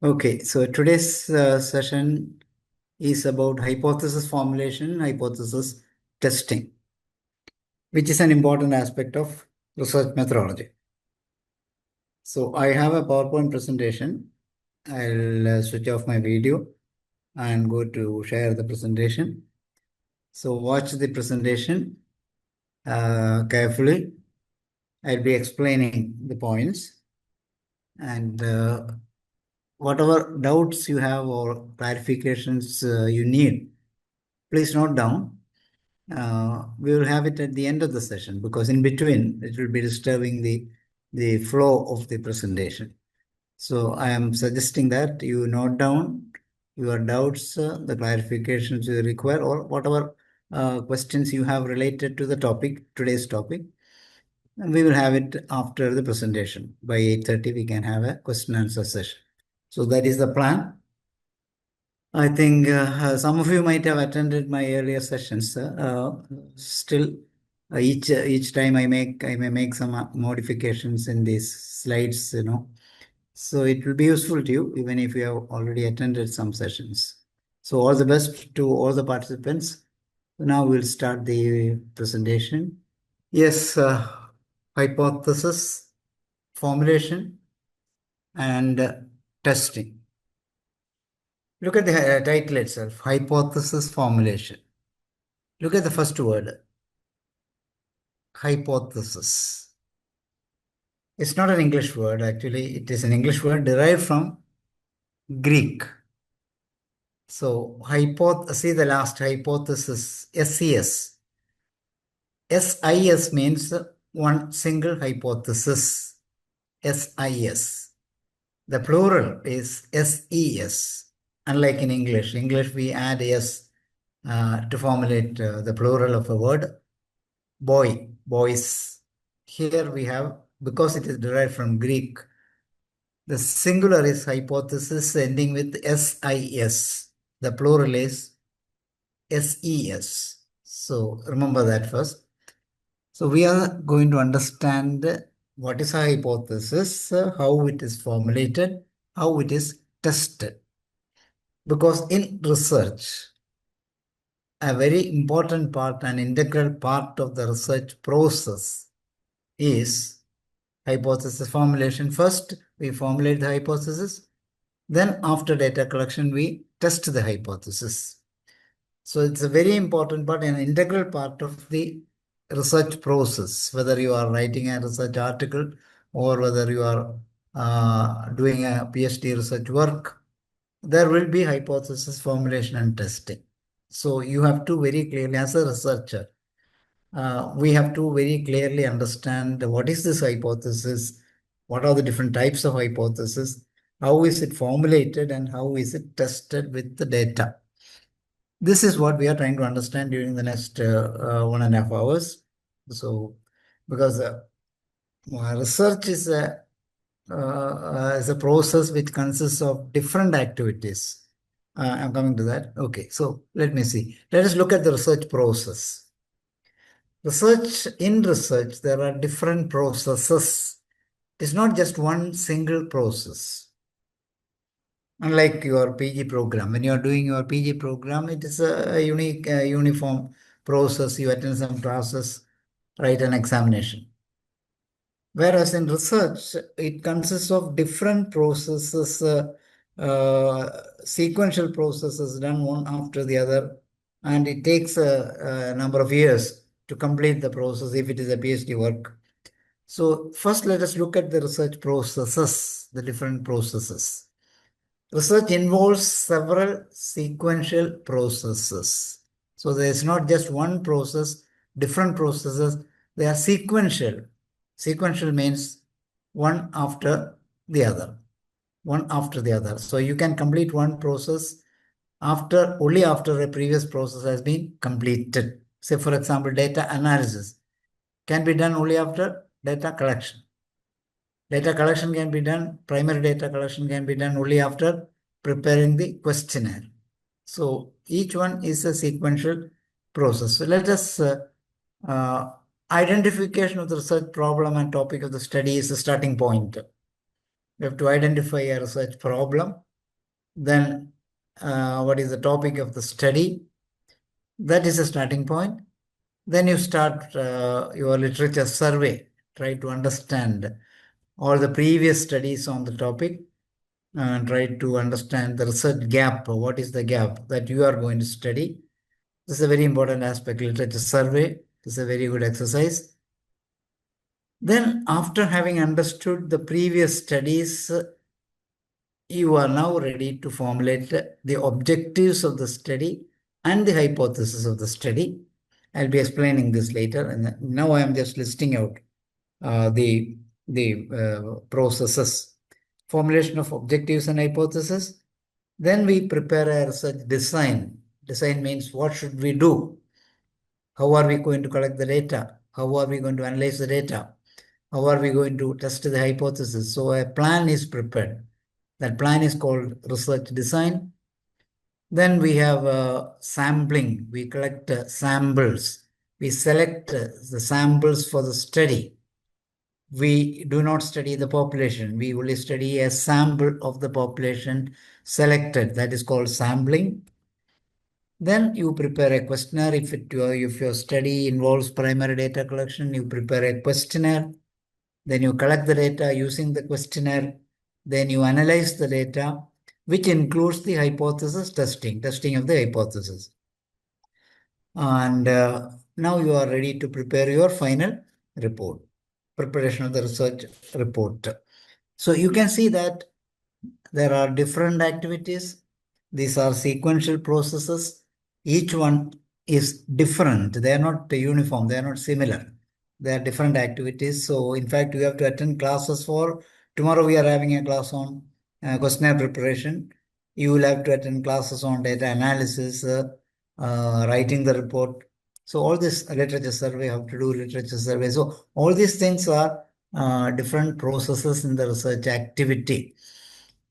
Okay, so today's session is about hypothesis formulation, hypothesis testing, which is an important aspect of research methodology. So I have a PowerPoint presentation. I'll switch off my video and go to share the presentation. So watch the presentation carefully. I'll be explaining the points, and whatever doubts you have or clarifications you need, please note down. We will have it at the end of the session because in between it will be disturbing the flow of the presentation. So I am suggesting that you note down your doubts, the clarifications you require, or whatever questions you have related to the topic, today's topic. And we will have it after the presentation. By 8:30, we can have a question and answer session. So that is the plan. I think some of you might have attended my earlier sessions. Still, each time I may make some modifications in these slides, So it will be useful to you, even if you have already attended some sessions. So all the best to all the participants. Now we'll start the presentation. Yes, hypothesis, formulation, and testing. Look at the title itself, hypothesis formulation. Look at the first word, hypothesis. It's not an English word, actually. It is an English word derived from Greek. So, see the last hypothesis, SES. SIS means one single hypothesis, SIS. The plural is SES. Unlike in English, we add S to formulate the plural of a word. Boy, boys. Here we have, because it is derived from Greek, the singular is hypothesis ending with SIS. The plural is SES. So remember that first. So we are going to understand what is a hypothesis, how it is formulated, how it is tested. Because in research, a very important part, an integral part of the research process is hypothesis formulation. First, we formulate the hypothesis. Then after data collection, we test the hypothesis. So it's a very important part, an integral part of the research process, whether you are writing a research article or whether you are doing a PhD research work, there will be hypothesis formulation and testing. So you have to very clearly, as a researcher, we have to very clearly understand what is this hypothesis, what are the different types of hypothesis, how is it formulated, and how is it tested with the data. This is what we are trying to understand during the next 1.5 hours. So, because research is a process which consists of different activities. I'm coming to that. Okay, so let me see. Let us look at the research process. In research, there are different processes. It's not just one single process. Unlike your PG program, when you are doing your PG program, it is a unique, uniform process. You attend some classes, write an examination. Whereas in research, it consists of different processes, sequential processes done one after the other, and it takes a number of years to complete the process if it is a PhD work. So first, let us look at the research processes, the different processes. Research involves several sequential processes. So there is not just one process, different processes, they are sequential. Sequential means one after the other, one after the other. So you can complete one process only after a previous process has been completed. Say, for example, data analysis can be done only after data collection. Data collection can be done, primary data collection can be done only after preparing the questionnaire. So each one is a sequential process. So let us identification of the research problem and topic of the study is the starting point. We have to identify a research problem. Then what is the topic of the study? That is a starting point. Then you start your literature survey, try to understand all the previous studies on the topic, and try to understand the research gap. What is the gap that you are going to study? This is a very important aspect. Literature survey is a very good exercise. Then after having understood the previous studies, you are now ready to formulate the objectives of the study and the hypothesis of the study. I'll be explaining this later. And now I am just listing out the processes. Formulation of objectives and hypothesis. Then we prepare a research design. Design means what should we do? How are we going to collect the data? How are we going to analyze the data? How are we going to test the hypothesis? So a plan is prepared. That plan is called research design. Then we have sampling. We collect samples. We select the samples for the study. We do not study the population. We only study a sample of the population selected. That is called sampling. Then you prepare a questionnaire. If your study involves primary data collection, you prepare a questionnaire. Then you collect the data using the questionnaire. Then you analyze the data, which includes the hypothesis testing of the hypothesis. And now you are ready to prepare your final report, preparation of the research report. So you can see that there are different activities. These are sequential processes. Each one is different. They are not uniform. They are not similar. They are different activities. So in fact, you have to attend classes for tomorrow. We are having a class on questionnaire preparation. You will have to attend classes on data analysis, writing the report. So all this literature survey, how to do literature survey. So all these things are different processes in the research activity.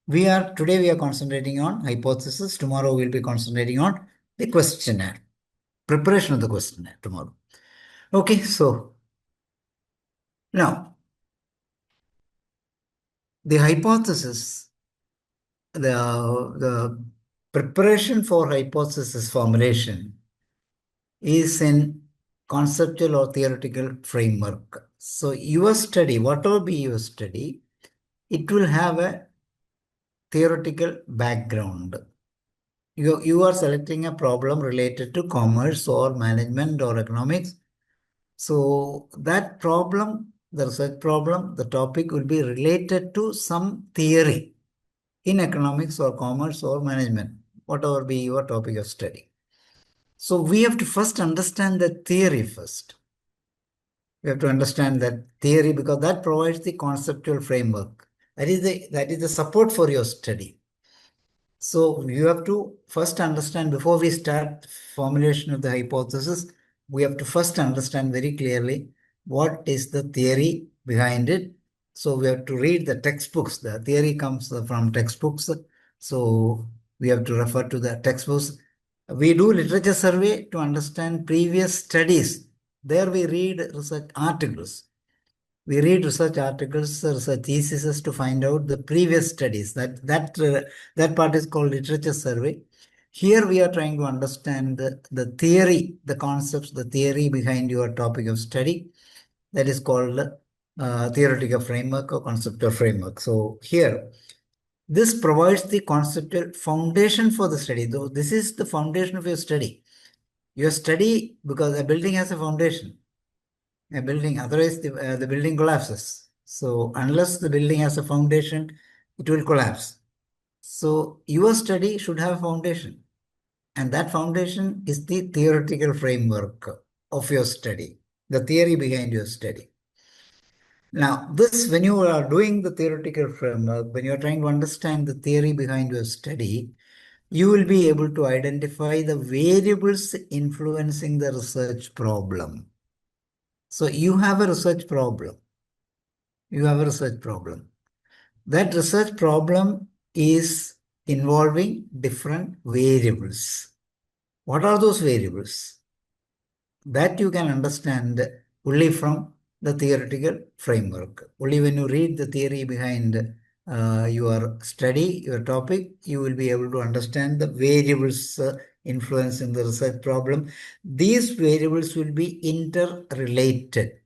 Today we are concentrating on hypothesis. Tomorrow we'll be concentrating on the questionnaire, preparation of the questionnaire tomorrow. Okay, so now the hypothesis, the preparation for hypothesis formulation is in conceptual or theoretical framework. So your study, whatever be your study, it will have a theoretical background. You are selecting a problem related to commerce or management or economics. So that problem, the research problem, the topic will be related to some theory in economics or commerce or management, whatever be your topic of study. So we have to first understand the theory first. We have to understand that theory because that provides the conceptual framework. That is the support for your study. So you have to first understand before we start formulation of the hypothesis, we have to first understand very clearly what is the theory behind it. So we have to read the textbooks. The theory comes from textbooks. So we have to refer to the textbooks. We do literature survey to understand previous studies. There we read research articles. We read research articles, research theses to find out the previous studies. That part is called literature survey. Here we are trying to understand the theory, the concepts, the theory behind your topic of study. That is called theoretical framework or conceptual framework. So here, this provides the conceptual foundation for the study. Though this is the foundation of your study. Your study, because a building has a foundation. A building, otherwise the building collapses. So unless the building has a foundation, it will collapse. So your study should have a foundation. And that foundation is the theoretical framework of your study, the theory behind your study. Now, when you are doing the theoretical framework, when you are trying to understand the theory behind your study, you will be able to identify the variables influencing the research problem. So you have a research problem. You have a research problem. That research problem is involving different variables. What are those variables? That you can understand only from the theoretical framework. Only when you read the theory behind your study, your topic, you will be able to understand the variables influencing the research problem. These variables will be interrelated.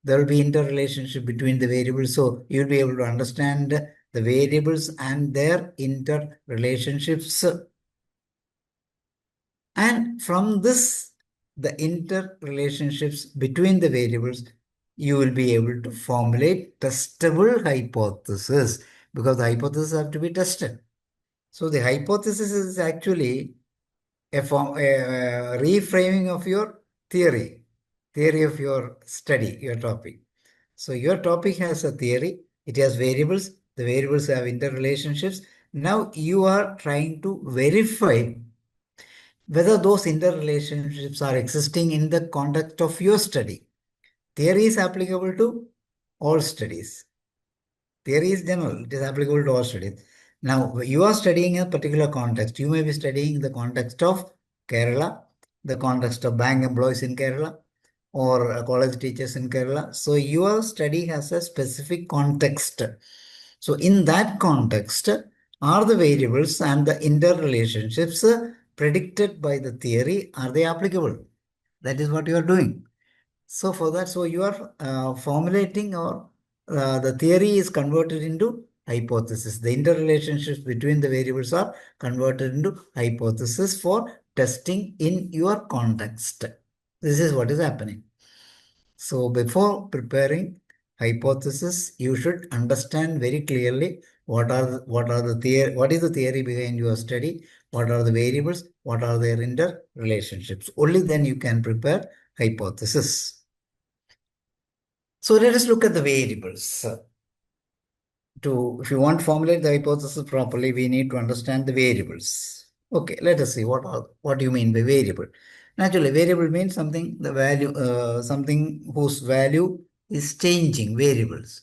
There will be interrelationship between the variables. So you'll be able to understand the variables and their interrelationships. And from this, the interrelationships between the variables, you will be able to formulate testable hypotheses because the hypotheses have to be tested. So the hypothesis is actually a reframing of your theory of your study, your topic. So your topic has a theory, it has variables, the variables have interrelationships. Now you are trying to verify whether those interrelationships are existing in the context of your study. Theory is applicable to all studies. Theory is general, it is applicable to all studies. Now, you are studying a particular context. You may be studying the context of Kerala, the context of bank employees in Kerala, or college teachers in Kerala. So, your study has a specific context. So, in that context, are the variables and the interrelationships predicted by the theory, are they applicable? That is what you are doing. So for that, so you are formulating or the theory is converted into hypothesis. The interrelationships between the variables are converted into hypothesis for testing in your context. This is what is happening. So before preparing hypothesis, you should understand very clearly what is the theory behind your study, what are the variables, what are their interrelationships. Only then you can prepare hypothesis. So let us look at the variables. If you want to formulate the hypothesis properly, we need to understand the variables. Okay, let us see what do you mean by variable. Naturally, variable means something something whose value is changing. Variables.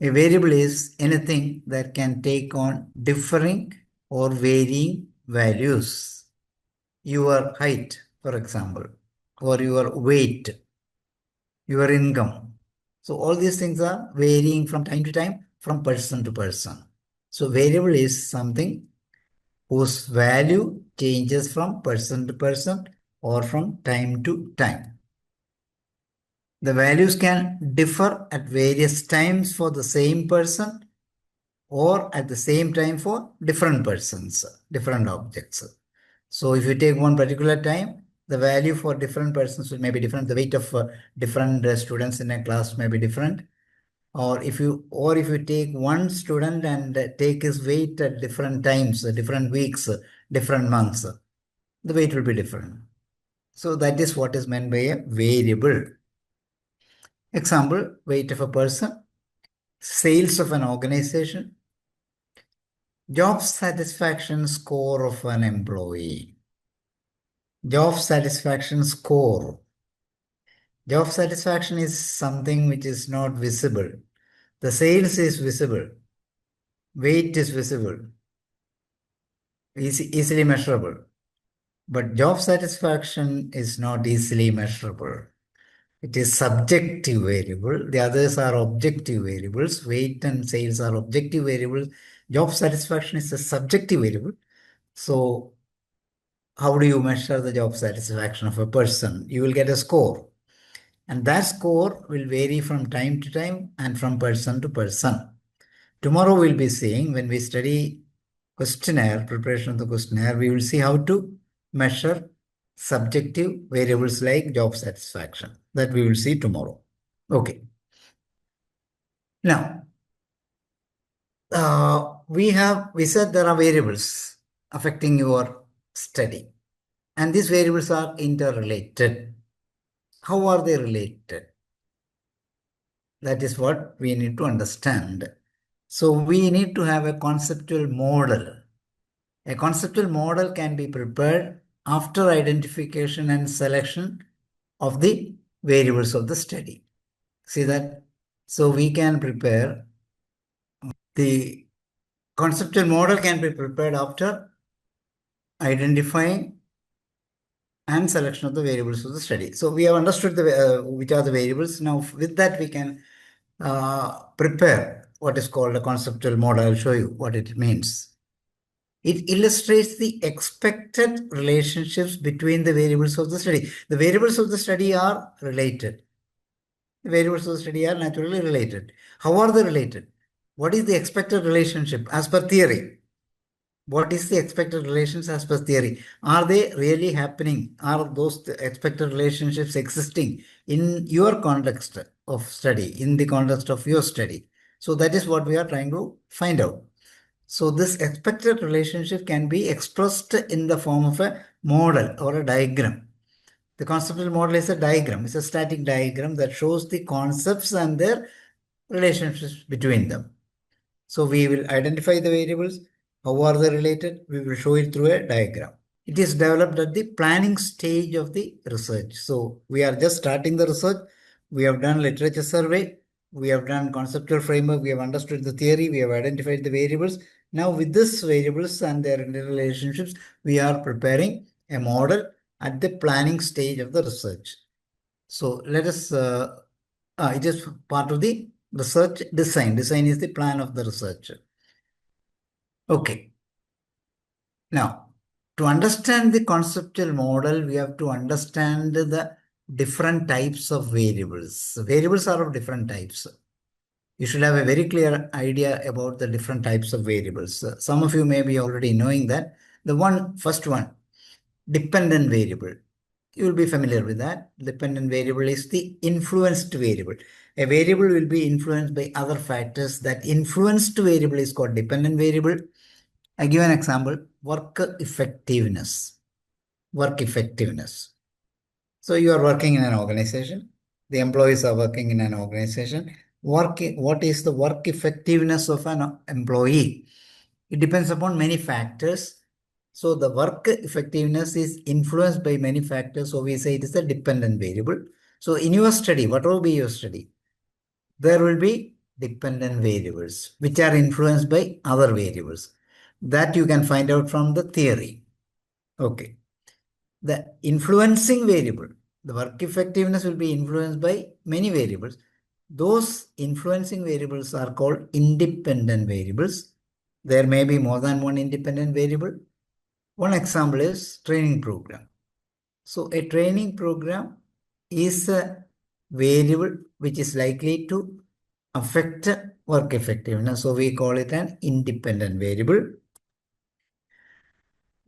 A variable is anything that can take on differing or varying values. Your height, for example, or your weight, your income. So all these things are varying from time to time, from person to person. So variable is something whose value changes from person to person or from time to time. The values can differ at various times for the same person or at the same time for different persons, different objects. So if you take one particular time, the value for different persons may be different. The weight of different students in a class may be different. Or if you take one student and take his weight at different times, different weeks, different months, the weight will be different. So that is what is meant by a variable. Example, weight of a person, sales of an organization, job satisfaction score of an employee. Job satisfaction score. Job satisfaction is something which is not visible. The sales is visible. Weight is visible. Easily measurable. But job satisfaction is not easily measurable. It is subjective variable. The others are objective variables. Weight and sales are objective variables. Job satisfaction is a subjective variable. So how do you measure the job satisfaction of a person? You will get a score. And that score will vary from time to time and from person to person. Tomorrow we'll be seeing, when we study questionnaire, preparation of the questionnaire, we will see how to measure subjective variables like job satisfaction. That we will see tomorrow. Okay. Now, we said there are variables affecting your study. And these variables are interrelated. How are they related? That is what we need to understand. So we need to have a conceptual model. A conceptual model can be prepared after identification and selection of the variables of the study. See that? So we can prepare the conceptual model can be prepared after identifying and selection of the variables of the study. So we have understood which are the variables. Now with that we can prepare what is called a conceptual model. I'll show you what it means. It illustrates the expected relationships between the variables of the study. The variables of the study are related. The variables of the study are naturally related. How are they related? What is the expected relationship as per theory? What is the expected relations as per theory? Are they really happening? Are those expected relationships existing in your context of study, in the context of your study? So that is what we are trying to find out. So this expected relationship can be expressed in the form of a model or a diagram. The conceptual model is a diagram. It's a static diagram that shows the concepts and their relationships between them. So we will identify the variables. How are they related? We will show it through a diagram. It is developed at the planning stage of the research. So we are just starting the research. We have done literature survey. We have done conceptual framework. We have understood the theory. We have identified the variables. Now with these variables and their interrelationships, we are preparing a model at the planning stage of the research. So let us, it is part of the research design. Design is the plan of the research. Okay. Now, to understand the conceptual model, we have to understand the different types of variables. Variables are of different types. You should have a very clear idea about the different types of variables. Some of you may be already knowing that. The first one, dependent variable. You will be familiar with that. Dependent variable is the influenced variable. A variable will be influenced by other factors. That influenced variable is called dependent variable. I give an example, work effectiveness. Work effectiveness. So you are working in an organization. The employees are working in an organization. What is the work effectiveness of an employee? It depends upon many factors. So the work effectiveness is influenced by many factors. So we say it is a dependent variable. So in your study, what will be your study? There will be dependent variables which are influenced by other variables. That you can find out from the theory. Okay. The influencing variable, the work effectiveness will be influenced by many variables. Those influencing variables are called independent variables. There may be more than one independent variable. One example is training program. So a training program is a variable which is likely to affect work effectiveness. So we call it an independent variable.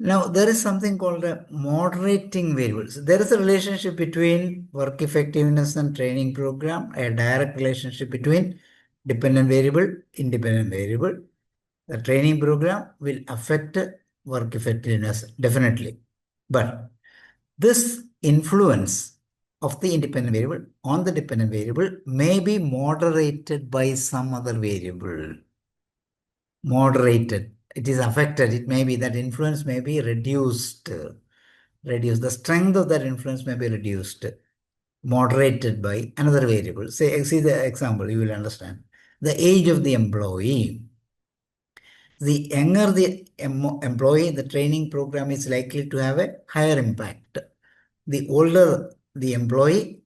Now, there is something called a moderating variables. There is a relationship between work effectiveness and training program, a direct relationship between dependent variable, independent variable. The training program will affect work effectiveness, definitely. But this influence of the independent variable on the dependent variable may be moderated by some other variable. Moderated. It is affected. It may be that influence may be reduced. The strength of that influence may be reduced, moderated by another variable. See the example, you will understand. The age of the employee. The younger the employee, the training program is likely to have a higher impact. The older the employee,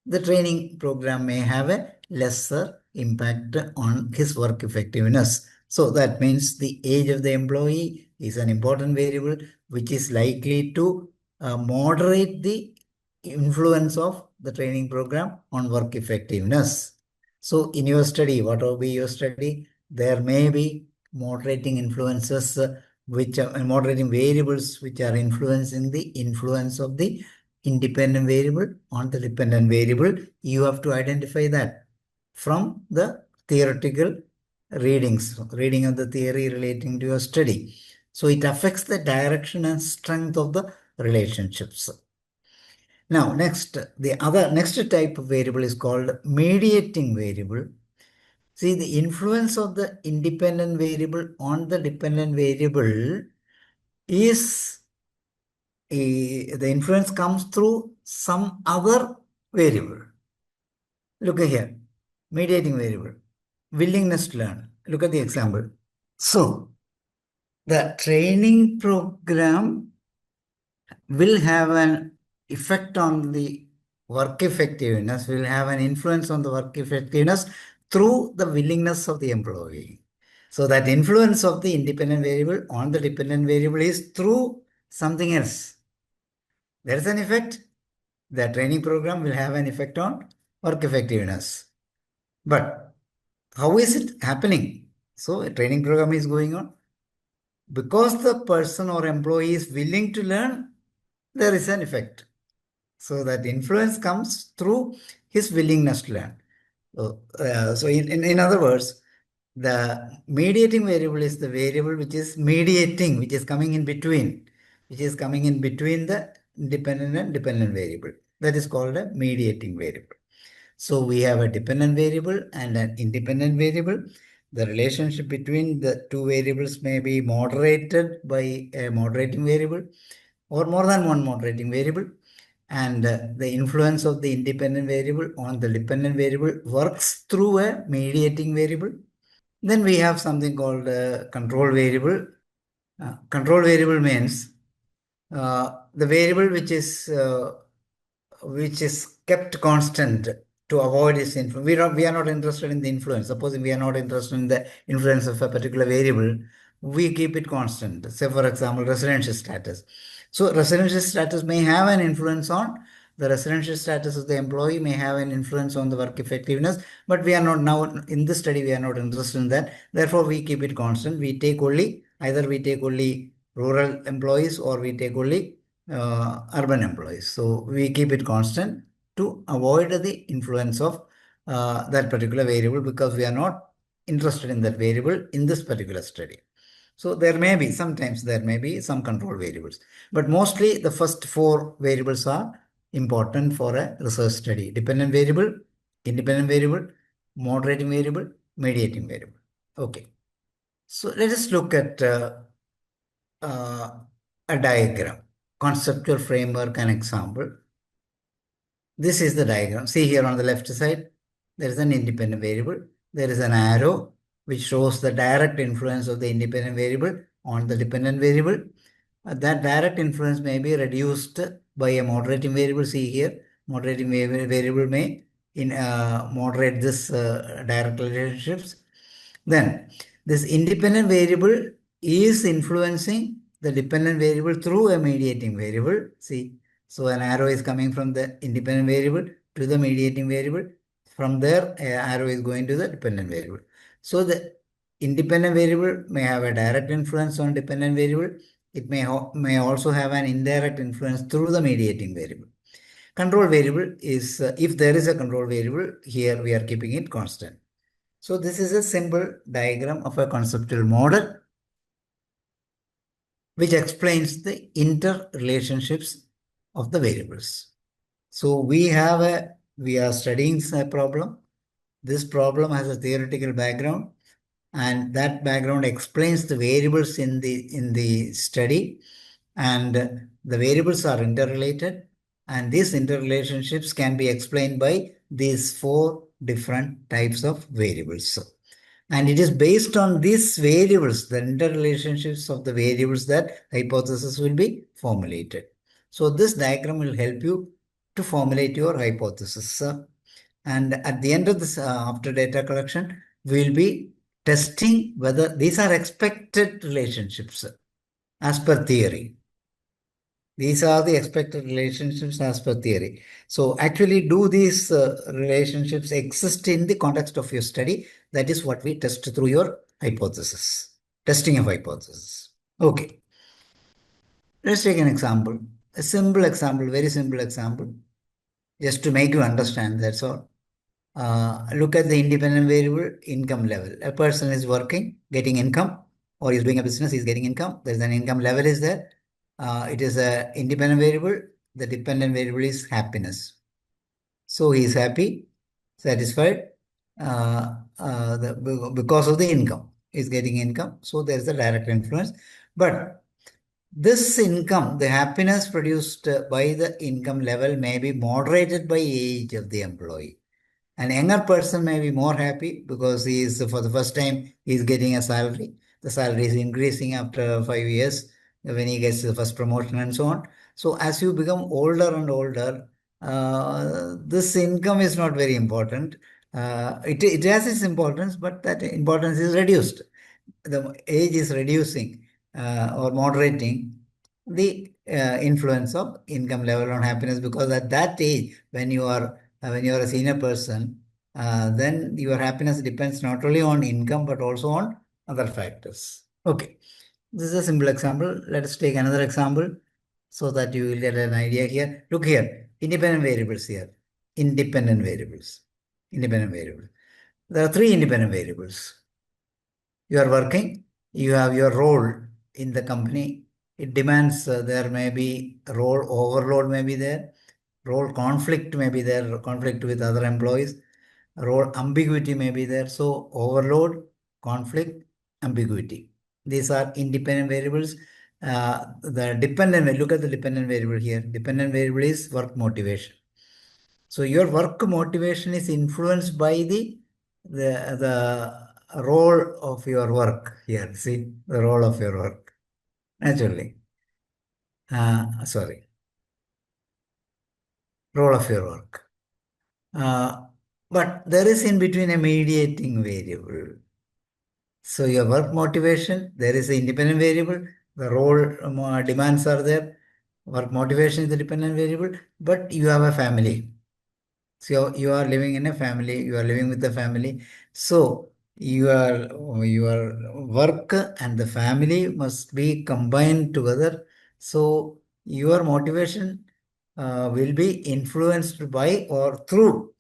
the training program may have a lesser impact on his work effectiveness. So that means the age of the employee is an important variable which is likely to moderate the influence of the training program on work effectiveness. So in your study, what will be your study? There may be moderating influences which are moderating variables which are influencing the influence of the independent variable on the dependent variable. You have to identify that from the theoretical reading of the theory relating to your study. So it affects the direction and strength of the relationships. Now, next type of variable is called mediating variable. See, the influence of the independent variable on the dependent variable is the influence comes through some other variable. Look at here, mediating variable, willingness to learn. Look at the example. So, the training program will have an effect on the work effectiveness, will have an influence on the work effectiveness through the willingness of the employee. So that influence of the independent variable on the dependent variable is through something else. There is an effect. The training program will have an effect on work effectiveness. But how is it happening? So a training program is going on. Because the person or employee is willing to learn, there is an effect. So that influence comes through his willingness to learn. So in other words, the mediating variable is the variable which is mediating, which is coming in between, the independent and dependent variable. That is called a mediating variable. So we have a dependent variable and an independent variable. The relationship between the two variables may be moderated by a moderating variable or more than one moderating variable. And the influence of the independent variable on the dependent variable works through a mediating variable. Then we have something called a control variable. Control variable means the variable which is kept constant to avoid its influence. We are not interested in the influence. Supposing we are not interested in the influence of a particular variable, we keep it constant. Say, for example, residential status. So residential status may have an influence on the residential status of the employee, may have an influence on the work effectiveness, but we are not now in this study, we are not interested in that. Therefore, we keep it constant. Either we take only rural employees or we take only urban employees. So we keep it constant to avoid the influence of that particular variable, because we are not interested in that variable in this particular study. So sometimes there may be some control variables, but mostly the first four variables are important for a research study: dependent variable, independent variable, moderating variable, mediating variable. Okay. So let us look at a diagram, conceptual framework and example. This is the diagram. See here on the left side, there is an independent variable. There is an arrow which shows the direct influence of the independent variable on the dependent variable. That direct influence may be reduced by a moderating variable. See here, moderating variable may moderate this direct relationships. Then this independent variable is influencing the dependent variable through a mediating variable. See, so an arrow is coming from the independent variable to the mediating variable. From there, an arrow is going to the dependent variable. So the independent variable may have a direct influence on dependent variable. It may also have an indirect influence through the mediating variable. Control variable is, if there is a control variable, here we are keeping it constant. So this is a simple diagram of a conceptual model which explains the interrelationships of the variables. So we are studying a problem. This problem has a theoretical background, and that background explains the variables in the study, and the variables are interrelated, and these interrelationships can be explained by these four different types of variables. And it is based on these variables, the interrelationships of the variables, that hypothesis will be formulated. So this diagram will help you to formulate your hypothesis. And at the end of this, after data collection, we will be testing whether these are expected relationships as per theory. These are the expected relationships as per theory. So actually, do these relationships exist in the context of your study? That is what we test through your hypothesis, testing of hypothesis. Okay. Let's take an example, a simple example, very simple example, just to make you understand, that's all. Look at the independent variable income level. A person is working, getting income, or he's doing a business, he's getting income. There's an income level is there. It is an independent variable. The dependent variable is happiness. So he is happy, satisfied because of the income. He's getting income. So there's a direct influence. But this income, the happiness produced by the income level, may be moderated by age of the employee. An younger person may be more happy because he is, for the first time, he is getting a salary. The salary is increasing after 5 years when he gets the first promotion and so on. So as you become older and older, this income is not very important. it has its importance, but that importance is reduced. The age is reducing or moderating the influence of income level on happiness, because at that age, when you are a senior person, then your happiness depends not only on income but also on other factors. Okay, this is a simple example. Let us take another example so that you will get an idea here. Look here, independent variables here. Independent variables. Independent variables. There are three independent variables. You are working, you have your role in the company. It demands there may be role overload may be there, role conflict may be there, conflict with other employees, role ambiguity may be there. So overload, conflict, ambiguity. These are independent variables. The dependent, look at the dependent variable here. Dependent variable is work motivation. So your work motivation is influenced by the role of your work here. See the role of your work. Naturally. Sorry. Role of your work. But there is in between a mediating variable. So your work motivation, there is an independent variable. The role demands are there. Work motivation is the dependent variable, but you have a family. So you are living in a family, you are living with the family. So your work and the family must be combined together. So your motivation will be influenced by or through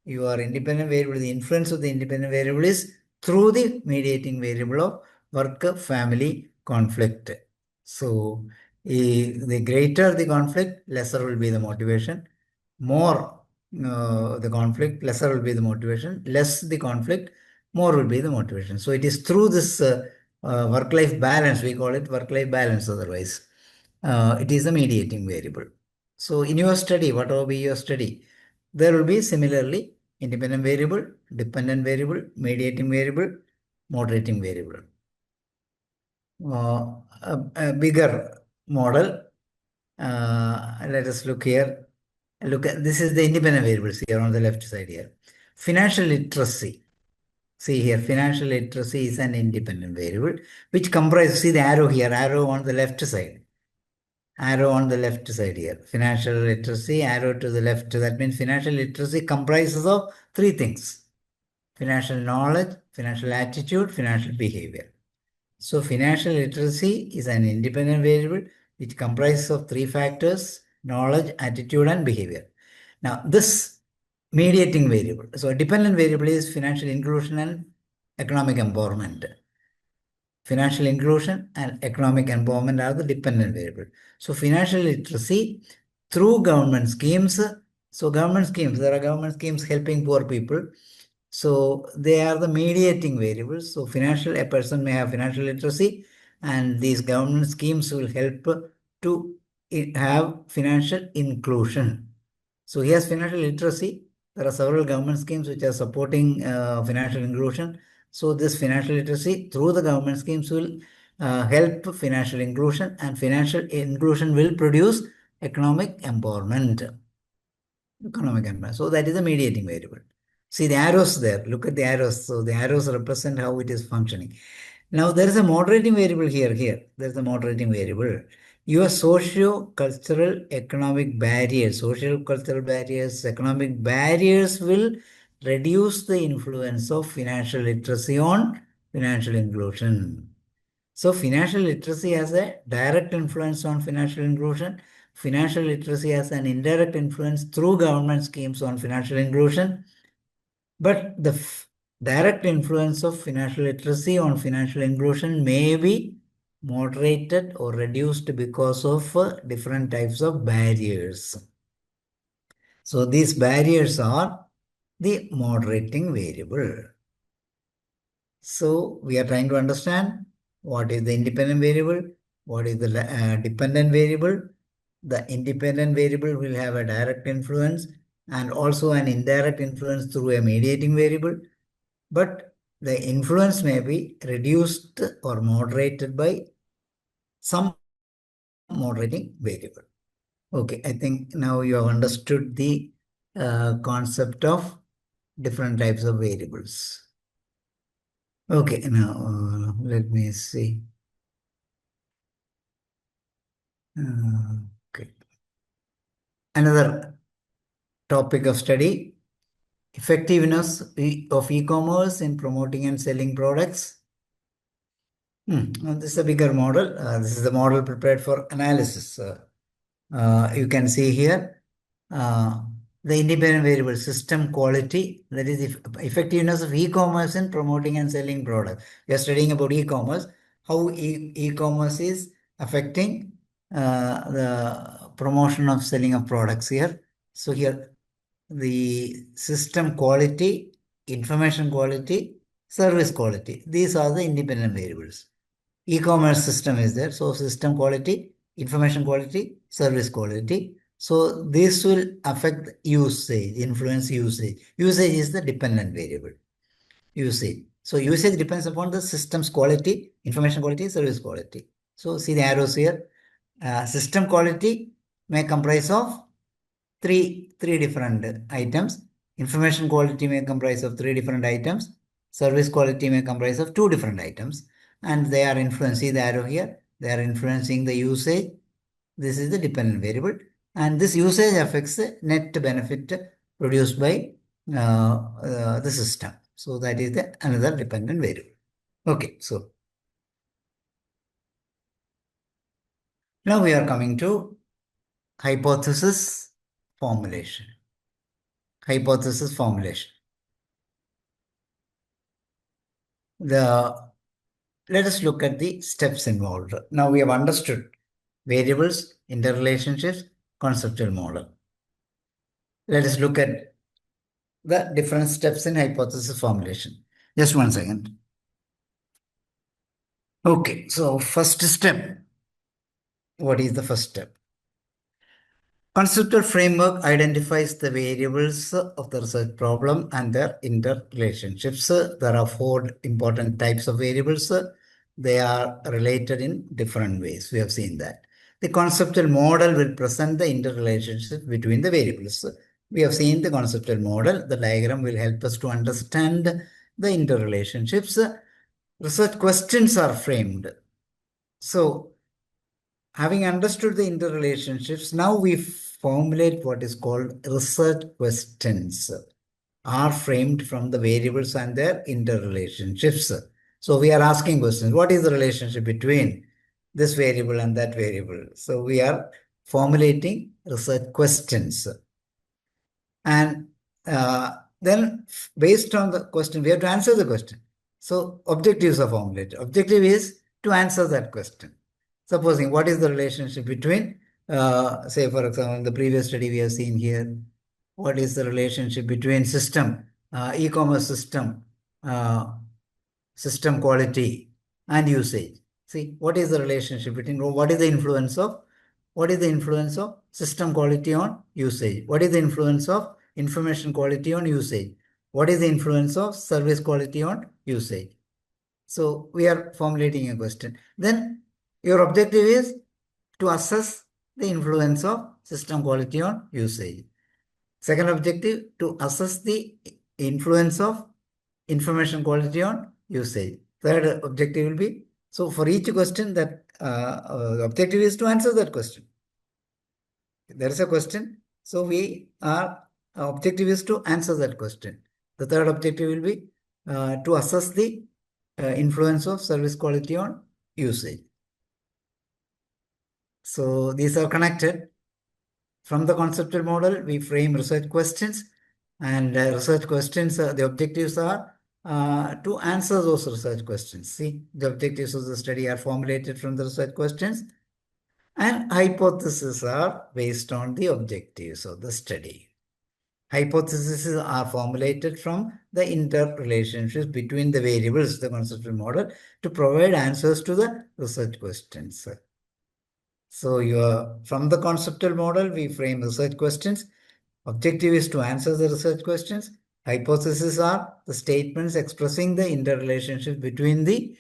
your independent variable. The influence of the independent variable is through the mediating variable of work-family conflict. So the greater the conflict, lesser will be the motivation. More the conflict, lesser will be the motivation. Less the conflict, more will be the motivation. So it is through this work-life balance, we call it work-life balance otherwise. It is a mediating variable. So in your study, whatever be your study, there will be similarly independent variable, dependent variable, mediating variable, moderating variable. A bigger model. Let us look here. Look at this is the independent variables here on the left side here. Financial literacy. See here, financial literacy is an independent variable which comprises, see the arrow here, arrow on the left side. Arrow on the left side here. Financial literacy, arrow to the left. That means financial literacy comprises of three things: financial knowledge, financial attitude, financial behavior. So financial literacy is an independent variable which comprises of three factors: knowledge, attitude, and behavior. Now this mediating variable. So a dependent variable is financial inclusion and economic empowerment. Financial inclusion and economic empowerment are the dependent variable. So financial literacy through government schemes. So government schemes, there are government schemes helping poor people. So they are the mediating variables. So a person may have financial literacy, and these government schemes will help to have financial inclusion. So he has financial literacy. There are several government schemes which are supporting financial inclusion. So this financial literacy through the government schemes will help financial inclusion, and financial inclusion will produce economic empowerment. Economic empowerment. So that is a mediating variable. See the arrows there. Look at the arrows. So the arrows represent how it is functioning. Now there is a moderating variable here. There is a moderating variable. Your socio-cultural economic barriers, economic barriers will reduce the influence of financial literacy on financial inclusion. So financial literacy has a direct influence on financial inclusion. Financial literacy has an indirect influence through government schemes on financial inclusion. But the direct influence of financial literacy on financial inclusion may be moderated or reduced because of different types of barriers. So these barriers are the moderating variable. So we are trying to understand what is the independent variable, what is the dependent variable. The independent variable will have a direct influence and also an indirect influence through a mediating variable, but the influence may be reduced or moderated by some moderating variable. Okay, I think now you have understood the concept of different types of variables. Okay, now let me see. Okay. Another topic of study, effectiveness of e-commerce in promoting and selling products. Now this is a bigger model. This is the model prepared for analysis. You can see here uh, the independent variable system quality, that is effectiveness of e-commerce in promoting and selling products. We are studying about e-commerce, how e-commerce is affecting the promotion of selling of products here. So here the system quality, information quality, service quality. These are the independent variables. E-commerce system is there. So system quality, information quality, service quality. So this will affect usage, influence usage. Usage is the dependent variable. Usage. So usage depends upon the system's quality, information quality, service quality. So see the arrows here. System quality may comprise of three different items. Information quality may comprise of three different items. Service quality may comprise of two different items. And they are influencing the arrow here. They are influencing the usage. This is the dependent variable. And this usage affects the net benefit produced by the system. So that is another dependent variable. Okay, so now we are coming to hypothesis formulation. Hypothesis formulation. Let us look at the steps involved. Now we have understood variables, interrelationships, conceptual model. Let us look at the different steps in hypothesis formulation. Just one second. Okay, so first step. What is the first step? Conceptual framework identifies the variables of the research problem and their interrelationships. There are four important types of variables. They are related in different ways. We have seen that. The conceptual model will present the interrelationship between the variables. We have seen the conceptual model. The diagram will help us to understand the interrelationships. Research questions are framed. So, having understood the interrelationships, now we formulate what is called research questions, are framed from the variables and their interrelationships. So we are asking questions. What is the relationship between this variable and that variable? So we are formulating research questions. And then based on the question, we have to answer the question. So objectives are formulated. Objective is to answer that question. Supposing what is the relationship between, say for example, in the previous study we have seen here, what is the relationship between system, e-commerce system, system quality and usage. See, what is the relationship between, what is the influence of system quality on usage? What is the influence of information quality on usage? What is the influence of service quality on usage? So we are formulating a question. Then your objective is to assess the influence of system quality on usage. Second objective, to assess the influence of information quality on usage. Third objective will be, so for each question that objective is to answer that question. There is a question. So our objective is to answer that question. The third objective will be to assess the influence of service quality on usage. So these are connected. From the conceptual model, we frame research questions, and research questions, the objectives are to answer those research questions. See, the objectives of the study are formulated from the research questions, and hypotheses are based on the objectives of the study. Hypotheses are formulated from the interrelationships between the variables, the conceptual model, to provide answers to the research questions. So from the conceptual model, we frame research questions. Objective is to answer the research questions. Hypotheses are the statements expressing the interrelationship between the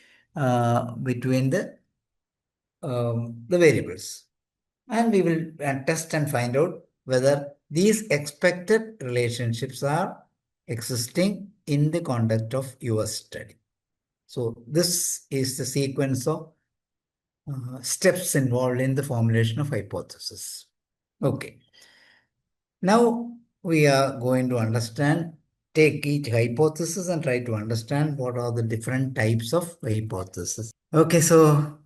variables. And we will test and find out whether these expected relationships are existing in the conduct of your study. So this is the sequence of steps involved in the formulation of hypothesis. Okay. Now we are going to take each hypothesis and try to understand what are the different types of hypothesis. Okay, so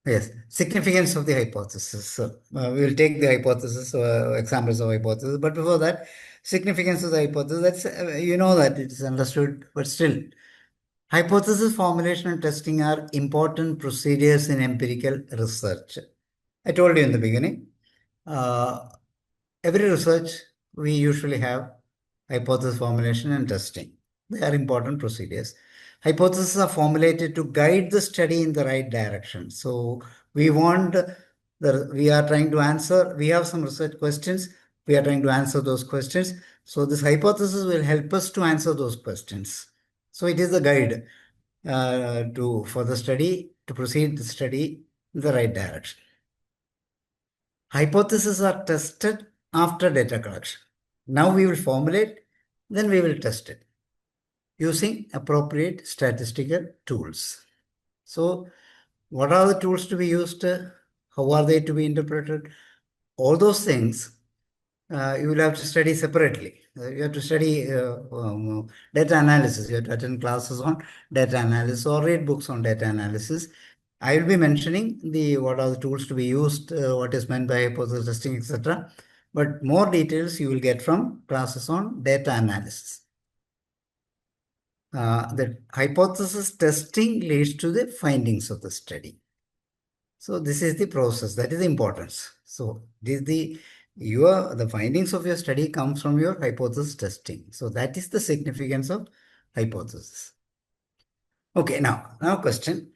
yes, significance of the hypothesis. So, we will take the hypothesis, examples of hypothesis. But before that, significance of the hypothesis, that's, you know that it is understood, but still, hypothesis formulation and testing are important procedures in empirical research. I told you in the beginning, every research, we usually have hypothesis formulation and testing. They are important procedures. Hypotheses are formulated to guide the study in the right direction. So we are trying to answer, we have some research questions, we are trying to answer those questions. So this hypothesis will help us to answer those questions. So it is a guide for the study, to proceed the study in the right direction. Hypotheses are tested after data collection. Now we will formulate, then we will test it using appropriate statistical tools. So what are the tools to be used? How are they to be interpreted? All those things you will have to study separately. You have to study data analysis. You have to attend classes on data analysis or read books on data analysis. I will be mentioning what are the tools to be used, what is meant by hypothesis testing, etc. But more details you will get from classes on data analysis. The hypothesis testing leads to the findings of the study. So this is the process, that is the importance. So this is the findings of your study comes from your hypothesis testing. So that is the significance of hypothesis. Okay, now question.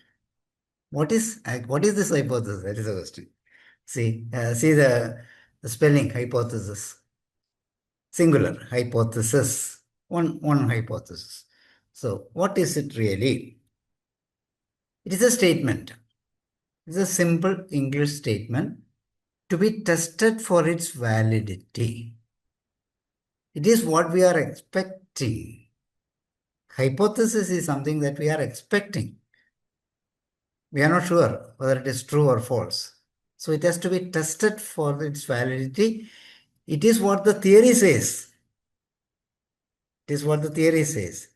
What is this hypothesis? That is the question. See the spelling hypothesis. Singular hypothesis. One hypothesis. So what is it really? It is a statement. It's a simple English statement to be tested for its validity. It is what we are expecting. Hypothesis is something that we are expecting. We are not sure whether it is true or false. So it has to be tested for its validity. It is what the theory says. It is what the theory says.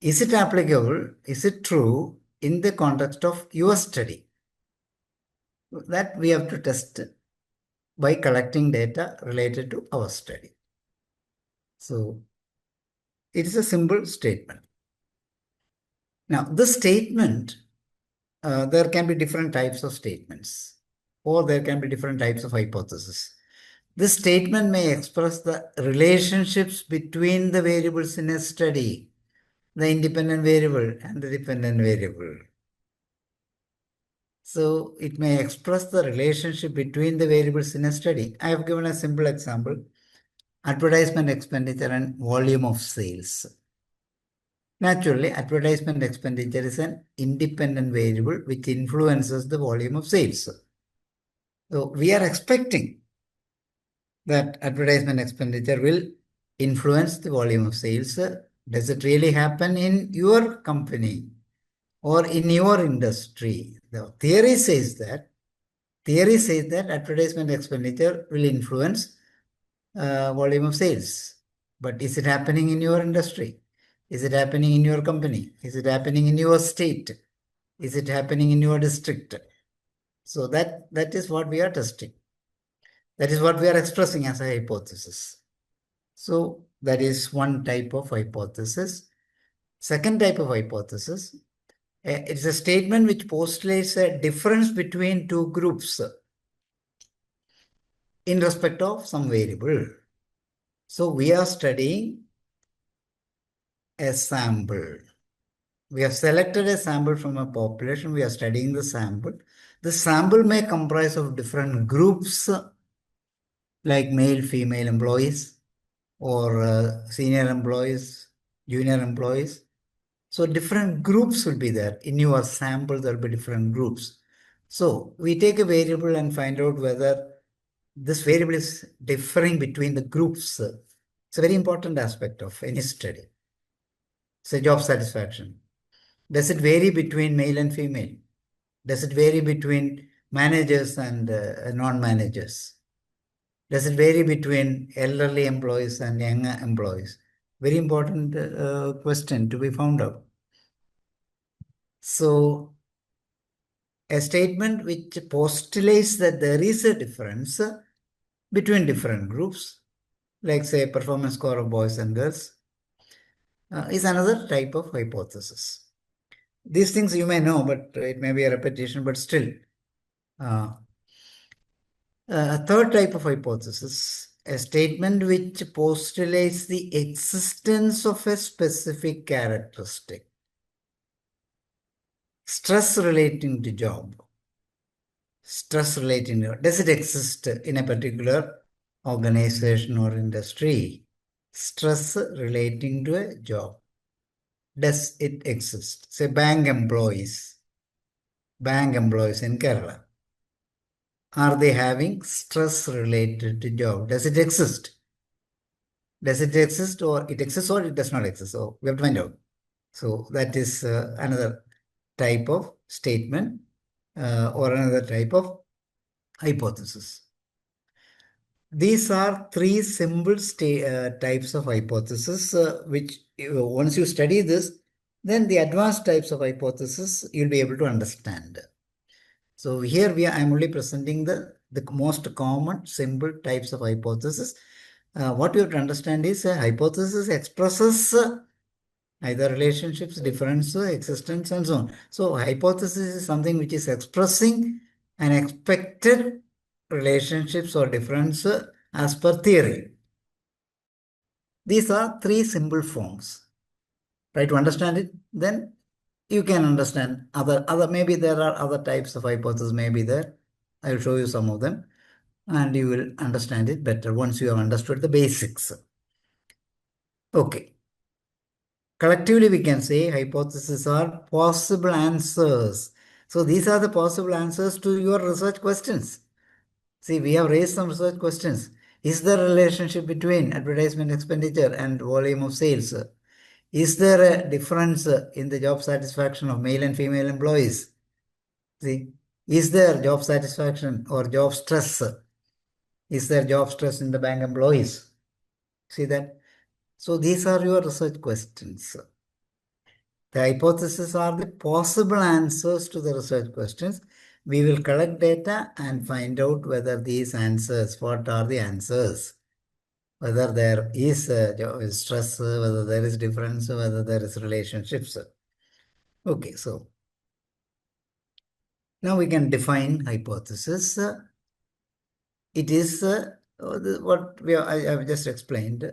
Is it applicable? Is it true in the context of your study? That we have to test by collecting data related to our study. So it is a simple statement. Now, this statement, there can be different types of statements, or there can be different types of hypotheses. This statement may express the relationships between the variables in a study, the independent variable and the dependent variable. So it may express the relationship between the variables in a study. I have given a simple example: advertisement expenditure and volume of sales. Naturally, advertisement expenditure is an independent variable which influences the volume of sales. So we are expecting that advertisement expenditure will influence the volume of sales. Does it really happen in your company or in your industry? The theory says that advertisement expenditure will influence volume of sales. But is it happening in your industry? Is it happening in your company? Is it happening in your state? Is it happening in your district? So that is what we are testing. That is what we are expressing as a hypothesis. So that is one type of hypothesis. Second type of hypothesis, it's a statement which postulates a difference between two groups in respect of some variable. So we are studying a sample. We have selected a sample from a population. We are studying the sample. The sample may comprise of different groups like male, female employees, or senior employees, junior employees. So different groups will be there. In your sample, there will be different groups. So we take a variable and find out whether this variable is differing between the groups. It's a very important aspect of any study. Say job satisfaction. Does it vary between male and female? Does it vary between managers and non-managers? Does it vary between elderly employees and younger employees? Very important question to be found out. So, a statement which postulates that there is a difference between different groups, like say performance score of boys and girls, is another type of hypothesis. These things you may know, but it may be a repetition, but still. A third type of hypothesis, a statement which postulates the existence of a specific characteristic. Stress relating to job. Stress relating to, does it exist in a particular organization or industry? Stress relating to a job. Does it exist? Say bank employees in Kerala. Are they having stress related to job? Does it exist? Does it exist, or it exists or it does not exist? So we have to find out. So that is another type of statement or another type of hypothesis. These are three simple types of hypothesis which once you study this, then the advanced types of hypothesis you'll be able to understand. So here I'm only presenting the most common simple types of hypothesis. What you have to understand is a hypothesis expresses either relationships, difference, existence, and so on. So hypothesis is something which is expressing an expected relationships or difference as per theory. These are three simple forms. Try to understand it, then you can understand other maybe there are other types of hypothesis maybe there. I will show you some of them and you will understand it better once you have understood the basics. Okay. Collectively, we can say hypotheses are possible answers. So these are the possible answers to your research questions. See, we have raised some research questions. Is there a relationship between advertisement expenditure and volume of sales? Is there a difference in the job satisfaction of male and female employees? See, is there job satisfaction or job stress? Is there job stress in the bank employees? See that? So these are your research questions. The hypotheses are the possible answers to the research questions. We will collect data and find out whether these answers, what are the answers, whether there is stress, whether there is difference, whether there is relationships. Okay, so now we can define hypothesis. It is what I have just explained.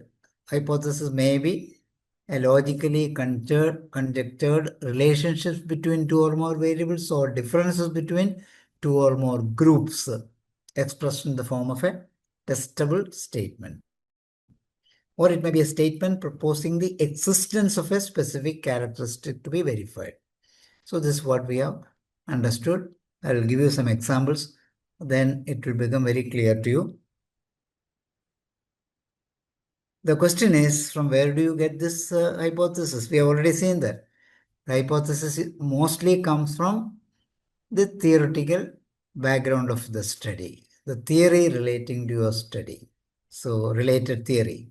Hypothesis may be a logically conjectured relationships between two or more variables or differences between two or more groups expressed in the form of a testable statement. Or it may be a statement proposing the existence of a specific characteristic to be verified. So this is what we have understood. I will give you some examples. Then it will become very clear to you. The question is, from where do you get this hypothesis? We have already seen that. The hypothesis mostly comes from the theoretical background of the study, the theory relating to your study. So related theory.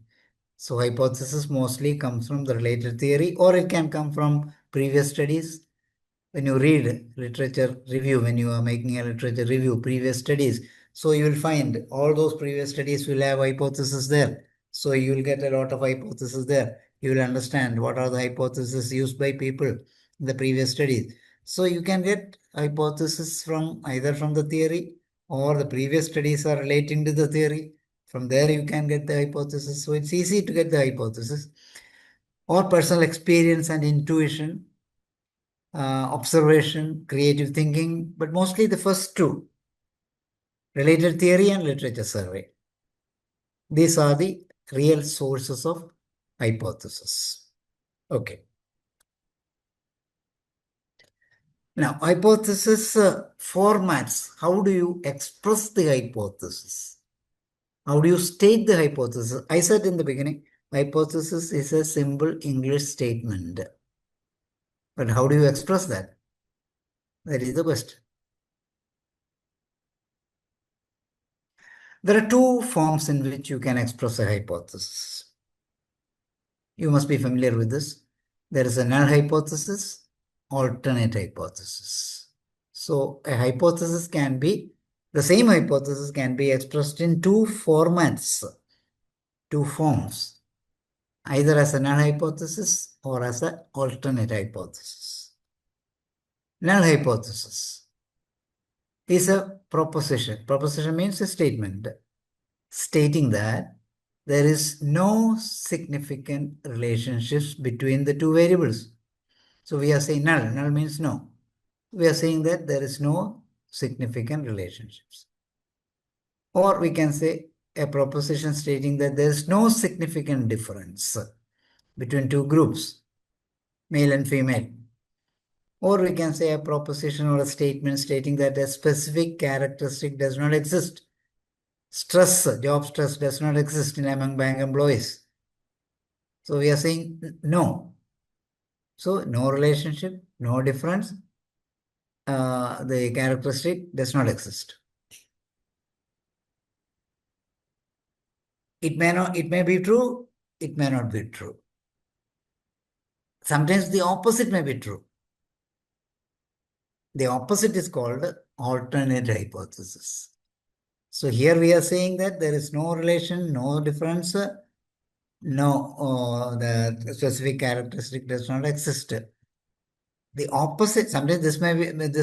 So hypothesis mostly comes from the related theory, or it can come from previous studies. When you read literature review, when you are making a literature review, previous studies, so you will find all those previous studies will have hypothesis there. So you will get a lot of hypothesis there. You will understand what are the hypotheses used by people in the previous studies. So you can get hypothesis from either from the theory or the previous studies are relating to the theory. From there you can get the hypothesis. So it's easy to get the hypothesis. Or personal experience and intuition, observation, creative thinking, but mostly the first two, related theory and literature survey. These are the real sources of hypothesis. Okay. Now, hypothesis formats. How do you express the hypothesis? How do you state the hypothesis? I said in the beginning, Hypothesis is a simple English statement. But how do you express that? That is the question. There are two forms in which you can express a hypothesis. You must be familiar with this. There is a null hypothesis, alternate hypothesis. So a hypothesis can be, the same hypothesis can be expressed in two formats, two forms, either as a null hypothesis or as an alternate hypothesis. Null hypothesis is a proposition. Proposition means a statement stating that there is no significant relationships between the two variables. So we are saying null. Null means no. We are saying that there is no significant relationships. Or we can say a proposition stating that there is no significant difference between two groups, male and female. Or we can say a proposition or a statement stating that a specific characteristic does not exist. Stress, job stress does not exist among bank employees. So we are saying no. So no relationship, no difference. The characteristic does not exist. It may be true, it may not be true. Sometimes the opposite may be true. The opposite is called alternate hypothesis. So here we are saying that there is no relation, no difference, the specific characteristic does not exist. The opposite, sometimes this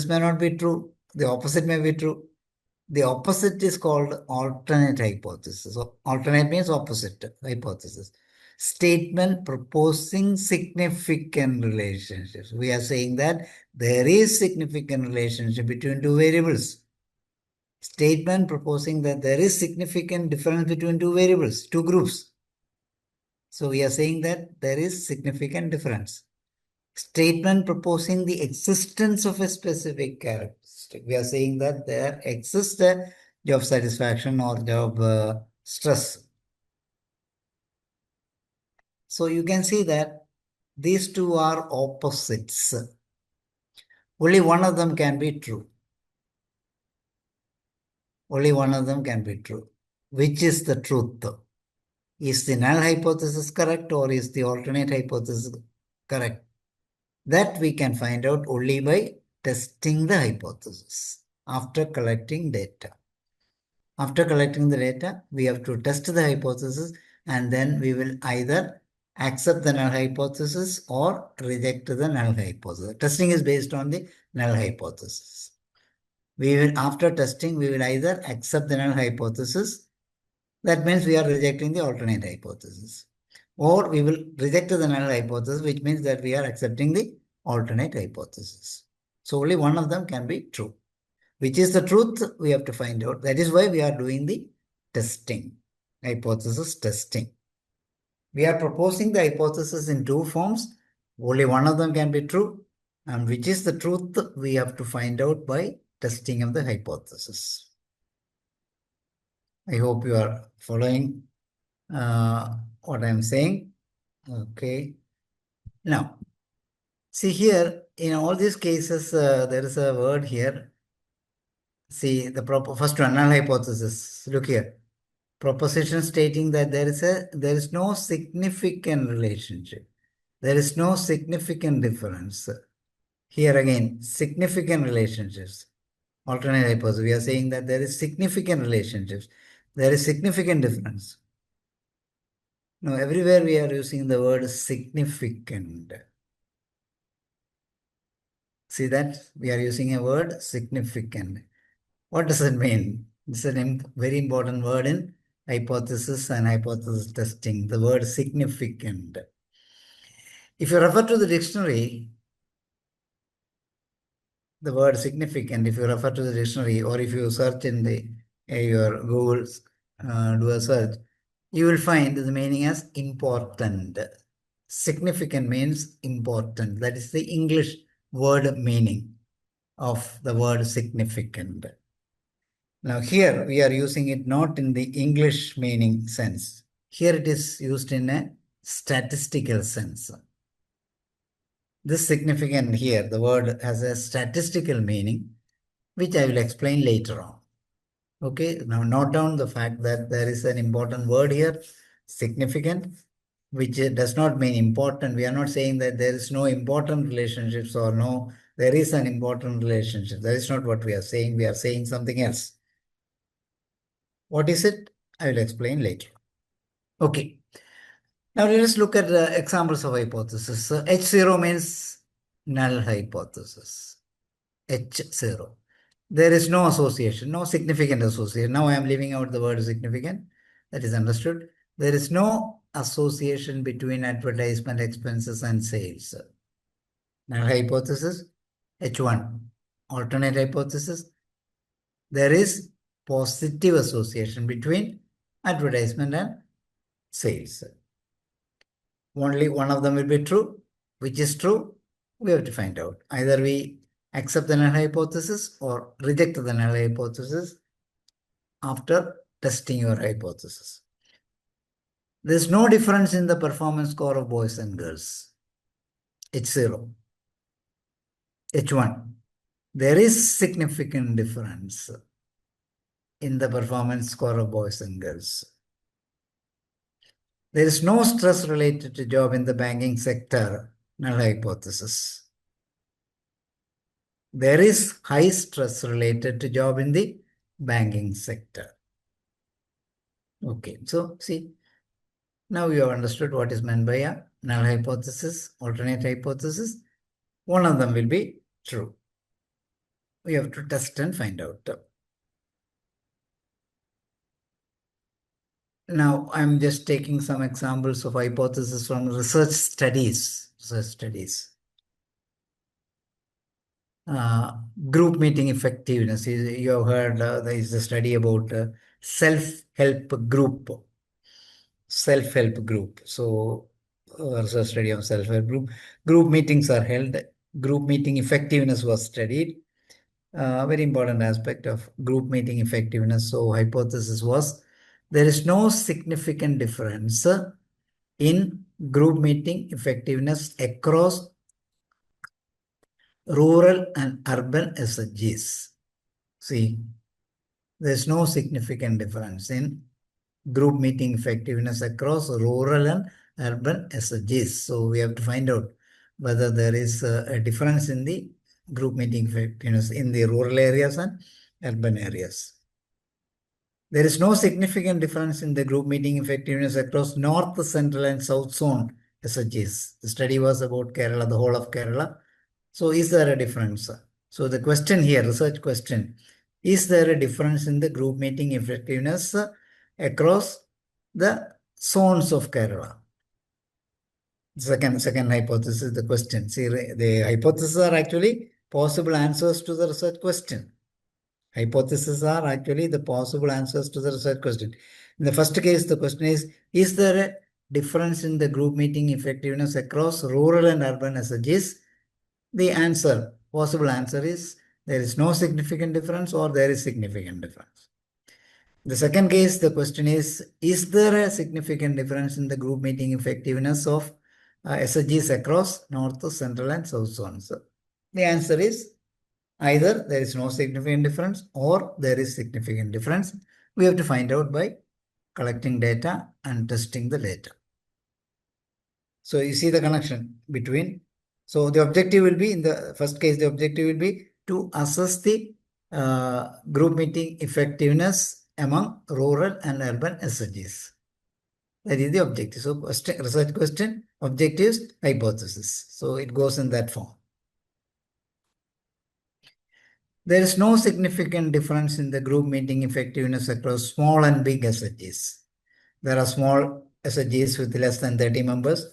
may not be true. The opposite may be true. The opposite is called alternate hypothesis. So alternate means opposite hypothesis. Statement proposing significant relationships. We are saying that there is significant relationship between two variables. Statement proposing that there is significant difference between two variables, two groups. So we are saying that there is significant difference. Statement proposing the existence of a specific characteristic. We are saying that there exists a job satisfaction or job stress. So you can see that these two are opposites. Only one of them can be true. Only one of them can be true. Which is the truth? Is the null hypothesis correct or is the alternate hypothesis correct? That we can find out only by testing the hypothesis after collecting data. After collecting the data, we have to test the hypothesis and then we will either accept the null hypothesis or reject the null hypothesis. Testing is based on the null hypothesis. After testing, we will either accept the null hypothesis. That means we are rejecting the alternate hypothesis. Or we will reject the null hypothesis, which means that we are accepting the alternate hypothesis. So only one of them can be true. Which is the truth, we have to find out. That is why we are doing the testing, hypothesis testing. We are proposing the hypothesis in two forms. Only one of them can be true. And which is the truth, we have to find out by testing of the hypothesis. I hope you are following what I am saying. Okay. Now, see here, in all these cases, there is a word here. See, the first one, null hypothesis. Look here. Proposition stating that there is no significant relationship. There is no significant difference. Here again, significant relationships. Alternate hypothesis. We are saying that there is significant relationships. There is significant difference. Now, everywhere we are using the word significant. See that? We are using a word significant. What does it mean? It's a very important word in hypothesis and hypothesis testing, the word significant. If you refer to the dictionary, the word significant, if you refer to the dictionary or if you search in your Google, do a search, you will find the meaning as important. Significant means important. That is the English word meaning of the word significant. Now here we are using it not in the English meaning sense. Here it is used in a statistical sense. This significant here, the word has a statistical meaning, which I will explain later on. Okay, now note down the fact that there is an important word here, significant, which does not mean important. We are not saying that there is no important relationships or no, there is an important relationship. That is not what we are saying. We are saying something else. What is it? I will explain later. Okay. Now let us look at the examples of hypothesis. So H0 means null hypothesis. H0. There is no association, no significant association. Now I am leaving out the word significant. That is understood. There is no association between advertisement expenses and sales. Null hypothesis. H1. Alternate hypothesis. There is positive association between advertisement and sales. Only one of them will be true. Which is true? We have to find out. Either we accept the null hypothesis or reject the null hypothesis after testing your hypothesis. There is no difference in the performance score of boys and girls. H0. H1. There is significant difference in the performance score of boys and girls. There is no stress related to job in the banking sector. Null hypothesis. There is high stress related to job in the banking sector. Okay, so see, now you have understood what is meant by a null hypothesis, alternate hypothesis. One of them will be true. We have to test and find out. Now, I'm just taking some examples of hypotheses from research studies. Group meeting effectiveness. You have heard there is a study about self-help group. So, research study on self-help group. Group meetings are held. Group meeting effectiveness was studied. Very important aspect of group meeting effectiveness. So, hypothesis was there is no significant difference in group meeting effectiveness across rural and urban SHGs. See, there is no significant difference in group meeting effectiveness across rural and urban SHGs. So we have to find out whether there is a difference in the group meeting effectiveness in the rural areas and urban areas. There is no significant difference in the group meeting effectiveness across North, Central and South Zone SHGs. The study was about Kerala, the whole of Kerala. So is there a difference? So the question here, research question, is there a difference in the group meeting effectiveness across the zones of Kerala? Second hypothesis, the question. See, the hypotheses are actually possible answers to the research question. Hypotheses are actually the possible answers to the research question. In the first case, the question is there a difference in the group meeting effectiveness across rural and urban SHGs? The answer, possible answer is there is no significant difference or there is significant difference. The second case, the question is there a significant difference in the group meeting effectiveness of SHGs across North, Central and South zones? The answer is either there is no significant difference or there is significant difference. We have to find out by collecting data and testing the data. So you see the connection between. So the objective will be, in the first case, the objective will be to assess the group meeting effectiveness among rural and urban SHGs. That is the objective. So research question, objectives, hypothesis. So it goes in that form. There is no significant difference in the group meeting effectiveness across small and big SHGs. There are small SHGs with less than 30 members.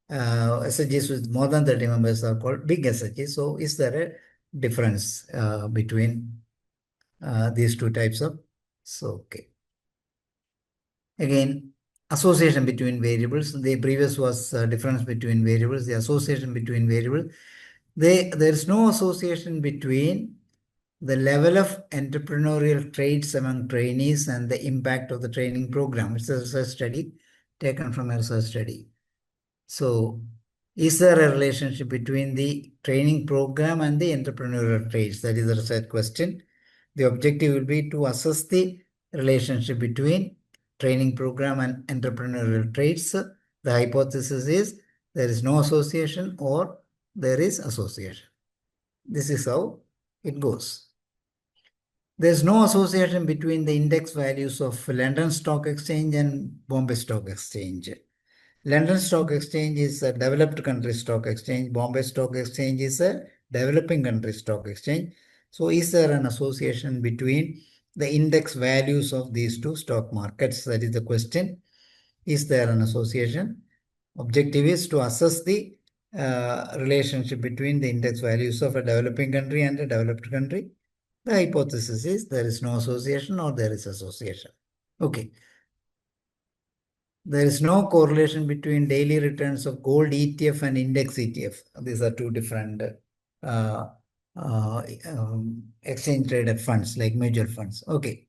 SHGs with more than 30 members are called big SHGs. So is there a difference between these two types of? So, okay. Again, association between variables. The previous was difference between variables. The association between variables. There is no association between the level of entrepreneurial traits among trainees and the impact of the training program. It's a research study taken from a research study. So, is there a relationship between the training program and the entrepreneurial traits? That is the research question. The objective will be to assess the relationship between training program and entrepreneurial traits. The hypothesis is there is no association or there is association. This is how it goes. There's no association between the index values of London Stock Exchange and Bombay Stock Exchange. London Stock Exchange is a developed country stock exchange. Bombay Stock Exchange is a developing country stock exchange. So is there an association between the index values of these two stock markets? That is the question. Is there an association? Objective is to assess the relationship between the index values of a developing country and a developed country. The hypothesis is there is no association or there is association. Okay. There is no correlation between daily returns of gold ETF and index ETF. These are two different uh, exchange traded funds like mutual funds. Okay.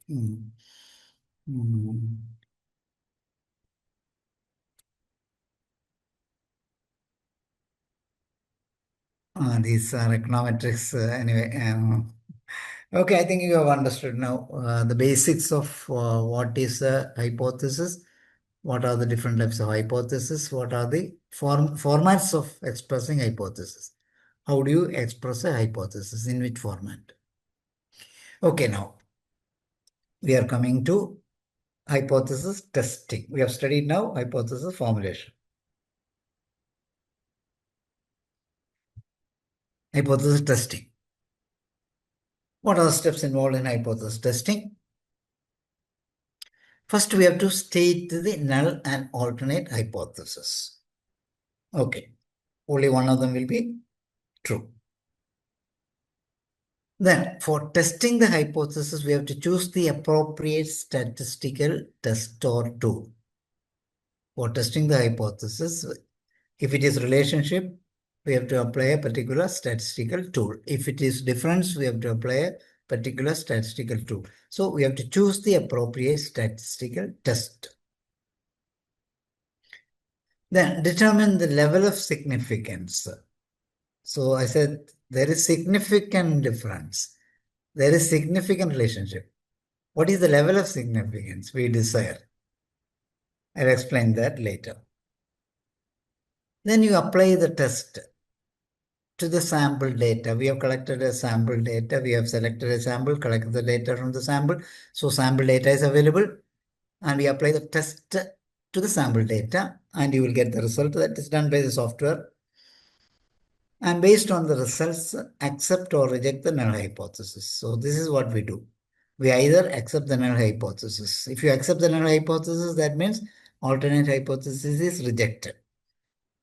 These are econometrics anyway. Okay, I think you have understood now the basics of what is a hypothesis, what are the different types of hypothesis, what are the formats of expressing hypothesis. How do you express a hypothesis, in which format? Okay, now we are coming to hypothesis testing. We have studied now hypothesis formulation. Hypothesis testing. What are the steps involved in hypothesis testing? First, we have to state the null and alternate hypothesis. Okay, only one of them will be true. Then, for testing the hypothesis, we have to choose the appropriate statistical test or tool. For testing the hypothesis, if it is relationship, we have to apply a particular statistical tool. If it is difference, we have to apply a particular statistical tool. So we have to choose the appropriate statistical test. Then determine the level of significance. So I said there is significant difference. There is significant relationship. What is the level of significance we desire? I'll explain that later. Then you apply the test to the sample data. We have collected a sample data. We have selected a sample, collected the data from the sample. So sample data is available and we apply the test to the sample data and you will get the result that is done by the software. And based on the results, accept or reject the null hypothesis. So this is what we do. We either accept the null hypothesis. If you accept the null hypothesis, that means alternate hypothesis is rejected.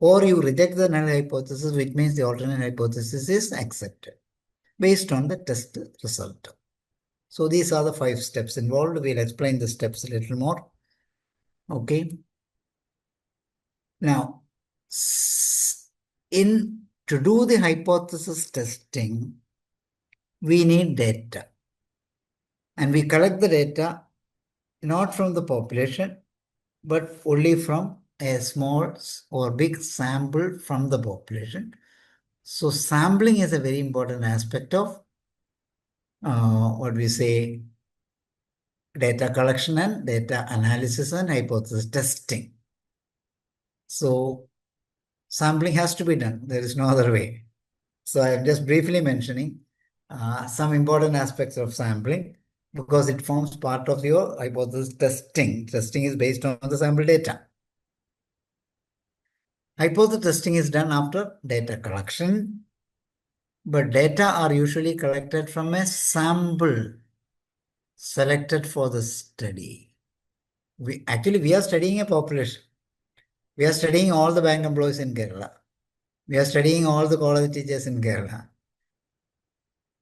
Or you reject the null hypothesis, which means the alternate hypothesis is accepted based on the test result. So these are the 5 steps involved. We'll explain the steps a little more. Okay. Now, to do the hypothesis testing, we need data. And we collect the data not from the population, but only from a small or big sample from the population. So sampling is a very important aspect of what we say data collection and data analysis and hypothesis testing. So sampling has to be done. There is no other way. So I am just briefly mentioning some important aspects of sampling because it forms part of your hypothesis testing. Testing is based on the sample data. Hypothesis testing is done after data collection, but data are usually collected from a sample selected for the study. We are studying a population. We are studying all the bank employees in Kerala. We are studying all the college teachers in Kerala.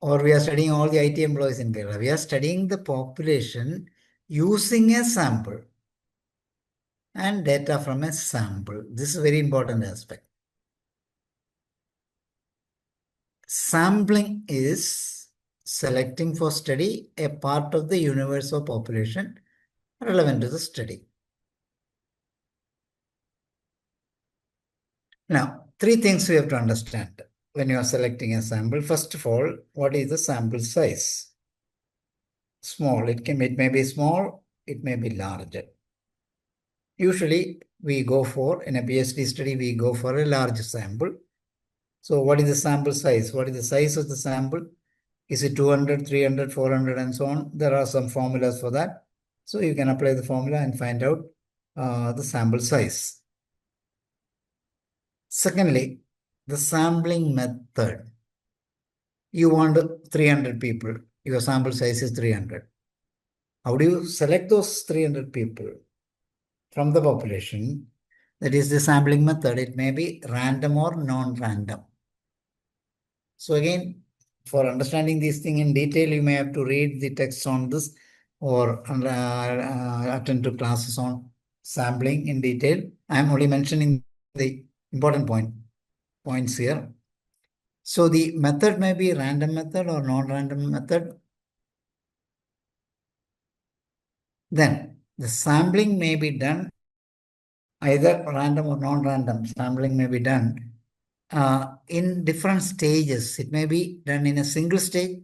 Or we are studying all the IT employees in Kerala. We are studying the population using a sample and data from a sample. This is a very important aspect. Sampling is selecting for study a part of the universe of population relevant to the study. Now, three things we have to understand when you are selecting a sample. First of all, what is the sample size? Small. It may be small, it may be larger. Usually, we go for, in a PhD study, we go for a large sample. So what is the sample size? What is the size of the sample? Is it 200, 300, 400, and so on? There are some formulas for that. So you can apply the formula and find out the sample size. Secondly, the sampling method. You want 300 people. Your sample size is 300. How do you select those 300 people from the population? That is the sampling method. It may be random or non-random. So again, for understanding this thing in detail, you may have to read the text on this or attend to classes on sampling in detail. I am only mentioning the important points here. So the method may be random method or non-random method. Then the sampling may be done either random or non-random. Sampling may be done in different stages. It may be done in a single stage.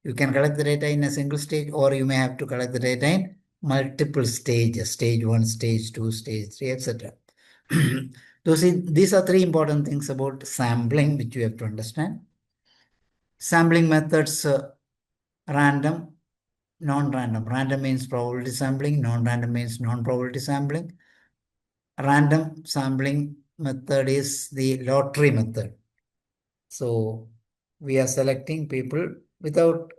You can collect the data in a single stage, or you may have to collect the data in multiple stages, stage 1, stage 2, stage 3, etc. These are three important things about sampling, which you have to understand. Sampling methods, random, non-random. Random means probability sampling, non-random means non-probability sampling. Random sampling method is the lottery method. So we are selecting people without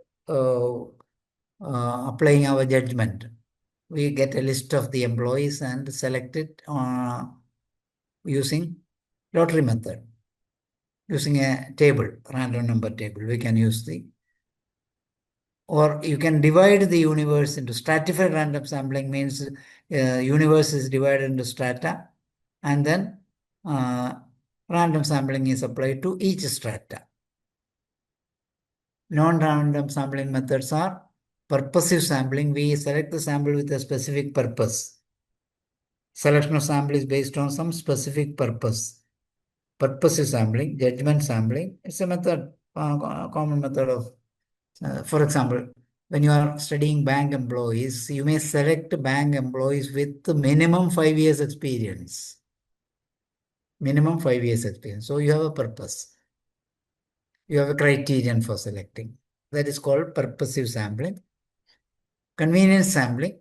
applying our judgment. We get a list of the employees and select it using lottery method. Using a table, random number table, we can use or you can divide the universe into stratified random sampling means universe is divided into strata, and then random sampling is applied to each strata. Non-random sampling methods are purposive sampling. We select the sample with a specific purpose. Selection of sample is based on some specific purpose. Purposive sampling, judgment sampling, it's a method, common method of, for example, when you are studying bank employees, you may select bank employees with minimum 5 years experience. Minimum 5 years experience. So you have a purpose. You have a criterion for selecting. That is called purposive sampling. Convenience sampling.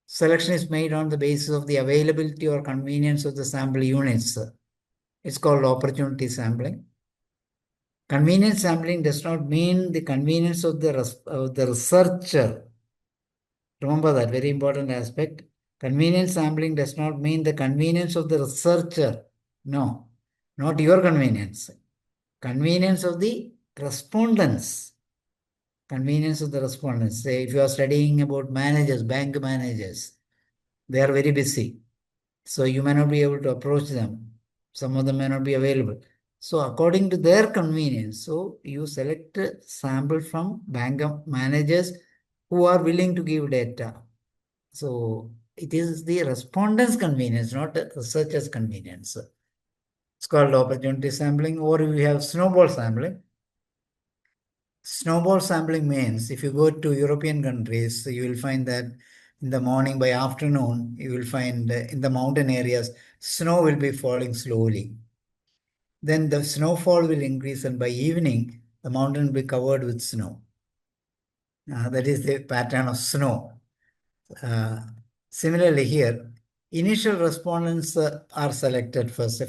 Selection is made on the basis of the availability or convenience of the sample units. It's called opportunity sampling. Convenience sampling does not mean the convenience of the researcher. Remember that, very important aspect. Convenience sampling does not mean the convenience of the researcher. No, not your convenience. Convenience of the respondents. Convenience of the respondents. Say if you are studying about managers, bank managers, they are very busy. So you may not be able to approach them. Some of them may not be available. So according to their convenience, so you select a sample from bank managers who are willing to give data. So it is the respondent's convenience, not the researcher's convenience. It's called opportunity sampling, or we have snowball sampling. Snowball sampling means if you go to European countries, you will find that in the morning, by afternoon, you will find in the mountain areas, snow will be falling slowly. Then the snowfall will increase, and by evening, the mountain will be covered with snow. That is the pattern of snow. Similarly here, initial respondents are selected first.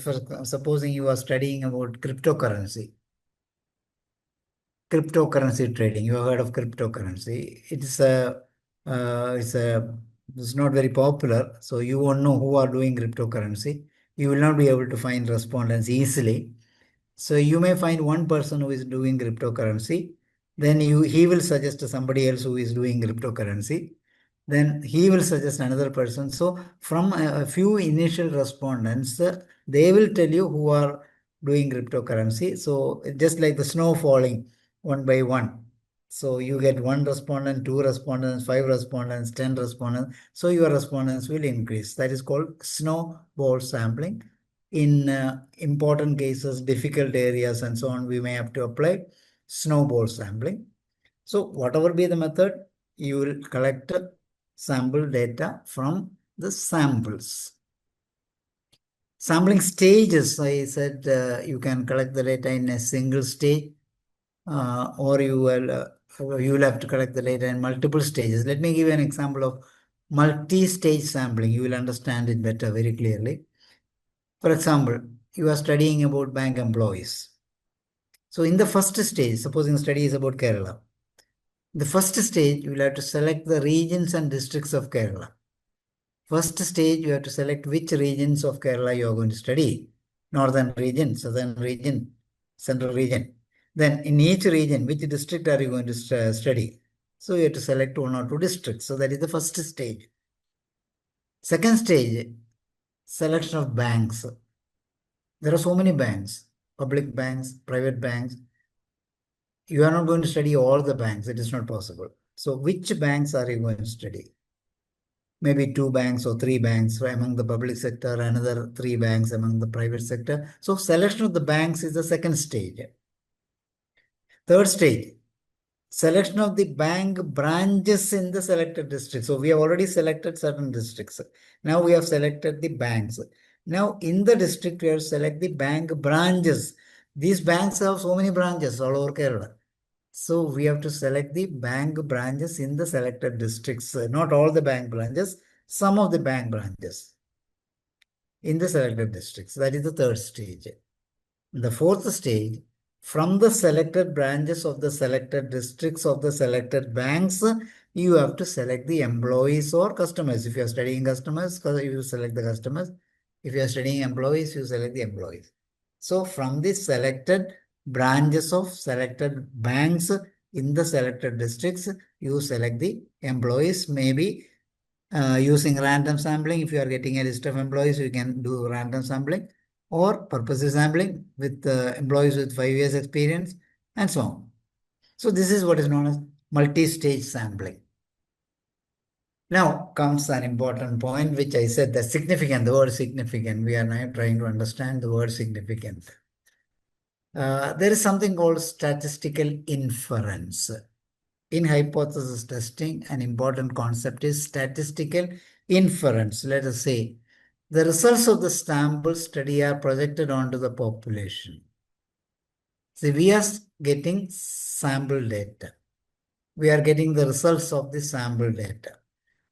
Supposing you are studying about cryptocurrency trading. You have heard of cryptocurrency. It's not very popular, so you won't know who are doing cryptocurrency. You will not be able to find respondents easily. So you may find one person who is doing cryptocurrency, then he will suggest to somebody else who is doing cryptocurrency. Then he will suggest another person. So from a few initial respondents, they will tell you who are doing cryptocurrency. So just like the snow falling one by one. So you get one respondent, two respondents, five respondents, 10 respondents. So your respondents will increase. That is called snowball sampling. in important cases, difficult areas and so on, we may have to apply snowball sampling. So whatever be the method, you will collect sample data from the samples. Sampling stages, I said you can collect the data in a single stage, or you will have to collect the data in multiple stages. Let me give you an example of multi-stage sampling. You will understand it better very clearly. For example, you are studying about bank employees. So in the first stage, supposing study is about Kerala, the first stage you will have to select the regions and districts of Kerala. First stage, you have to select which regions of Kerala you are going to study. Northern region, southern region, central region. Then in each region, which district are you going to study? So you have to select one or two districts. So that is the first stage. Second stage, selection of banks. There are so many banks, public banks, private banks. You are not going to study all the banks. It is not possible. So which banks are you going to study? Maybe 2 banks or 3 banks among the public sector, another 3 banks among the private sector. So selection of the banks is the second stage. Third stage, selection of the bank branches in the selected district. So we have already selected certain districts. Now we have selected the banks. Now in the district, we have to select the bank branches. These banks have so many branches all over Kerala. So we have to select the bank branches in the selected districts. Not all the bank branches, some of the bank branches in the selected districts. That is the third stage. The fourth stage, from the selected branches of the selected districts of the selected banks, you have to select the employees or customers. If you are studying customers, you select the customers. If you are studying employees, you select the employees. So from the selected branches of selected banks in the selected districts, you select the employees. Maybe using random sampling. If you are getting a list of employees, you can do random sampling, or purposive sampling with employees with 5 years experience and so on. So this is what is known as multi-stage sampling. Now comes an important point, which I said, the significant, the word significant. We are now trying to understand the word significant. There is something called statistical inference. In hypothesis testing, an important concept is statistical inference. Let us say the results of the sample study are projected onto the population. See, we are getting sample data. We are getting the results of the sample data.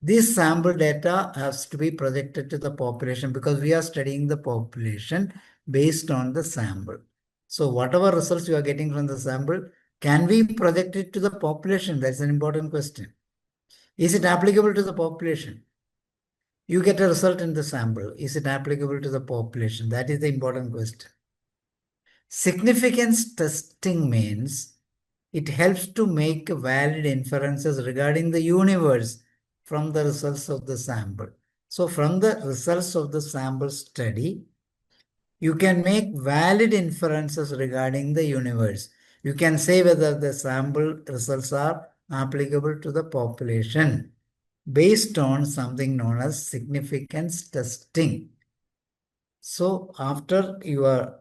This sample data has to be projected to the population because we are studying the population based on the sample. So whatever results you are getting from the sample, can we project it to the population? That's an important question. Is it applicable to the population? You get a result in the sample. Is it applicable to the population? That is the important question. Significance testing means it helps to make valid inferences regarding the universe from the results of the sample. So from the results of the sample study, you can make valid inferences regarding the universe. You can say whether the sample results are applicable to the population based on something known as significance testing. So after your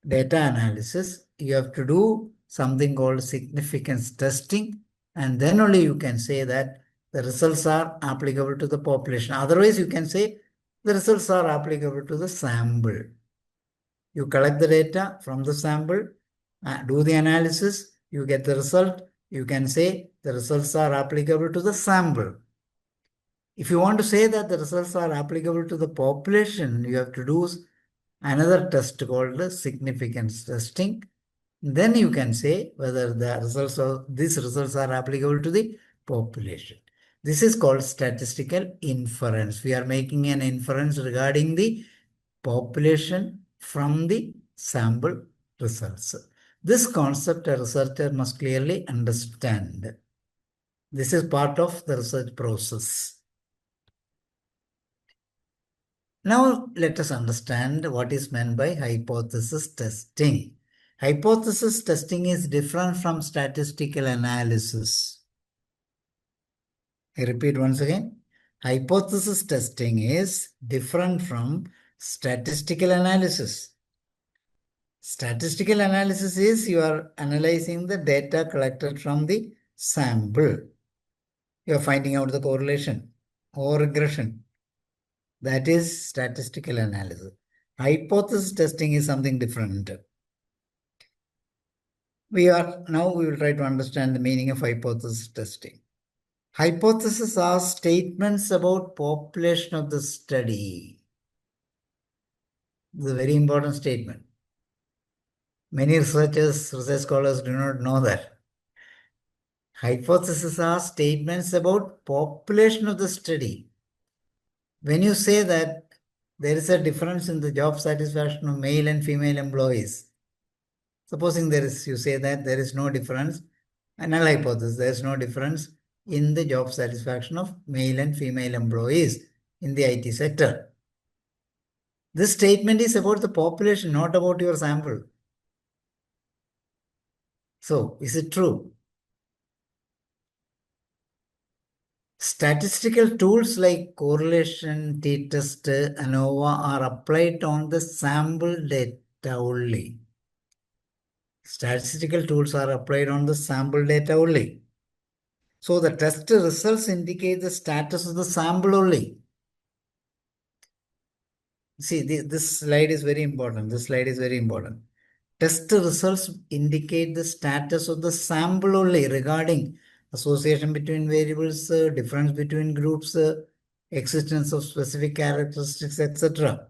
data analysis, you have to do something called significance testing, and then only you can say that the results are applicable to the population. Otherwise, you can say the results are applicable to the sample. You collect the data from the sample, do the analysis, you get the result. You can say the results are applicable to the sample. If you want to say that the results are applicable to the population, you have to do another test called significance testing. Then you can say whether the results of these results are applicable to the population. This is called statistical inference. We are making an inference regarding the population from the sample results. This concept a researcher must clearly understand. This is part of the research process. Now let us understand what is meant by hypothesis testing. Hypothesis testing is different from statistical analysis. I repeat once again. Hypothesis testing is different from Statistical analysis. Statistical analysis is you are analyzing the data collected from the sample. You are finding out the correlation or regression. That is statistical analysis. Hypothesis testing is something different. We will try to understand the meaning of hypothesis testing. Hypotheses are statements about population of the study. This is a very important statement. Many research scholars do not know that. Hypotheses are statements about population of the study. When you say that there is a difference in the job satisfaction of male and female employees, supposing you say that there is no difference, a null hypothesis, there is no difference in the job satisfaction of male and female employees in the IT sector. This statement is about the population, not about your sample. So, is it true? Statistical tools like correlation, t-test, ANOVA are applied on the sample data only. Statistical tools are applied on the sample data only. So the test results indicate the status of the sample only. See, this slide is very important. This slide is very important. Test results indicate the status of the sample only regarding association between variables, difference between groups, existence of specific characteristics, etc.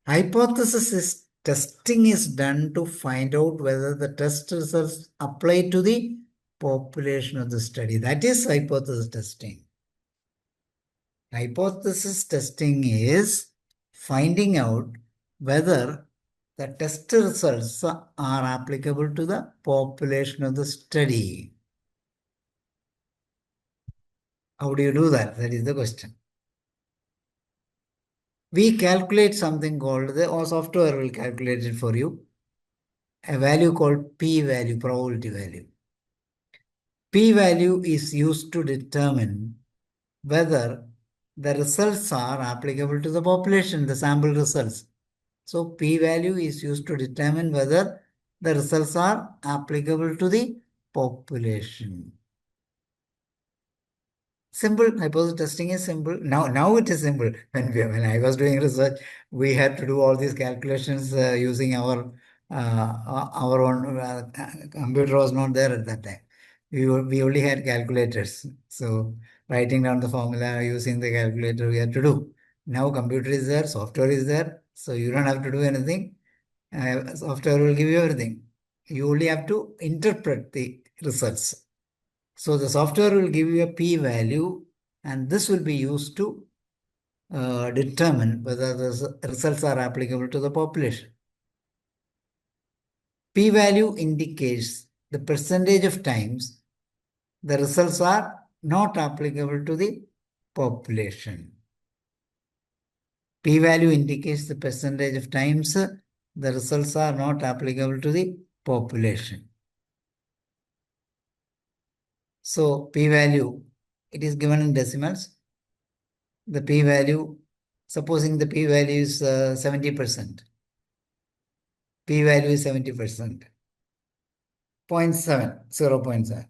Hypothesis testing is done to find out whether the test results apply to the population of the study. That is hypothesis testing. Hypothesis testing is finding out whether the test results are applicable to the population of the study. How do you do that? That is the question. We calculate something called, or software will calculate it for you, a value called p-value, probability value. P-value is used to determine whether the results are applicable to the population, the sample results. So p-value is used to determine whether the results are applicable to the population. Simple. Hypothesis testing is simple. Now it is simple. When I was doing research, we had to do all these calculations using our own computer was not there at that time. We only had calculators. So writing down the formula using the calculator we had to do. Now computer is there, software is there, so you don't have to do anything. Software will give you everything. You only have to interpret the results. So the software will give you a p-value, and this will be used to determine whether the results are applicable to the population. P-value indicates the percentage of times the results are not applicable to the population. P-value indicates the percentage of times the results are not applicable to the population. So p-value, it is given in decimals. The p-value, supposing the p-value is 70%. P-value is 70%. 0.7.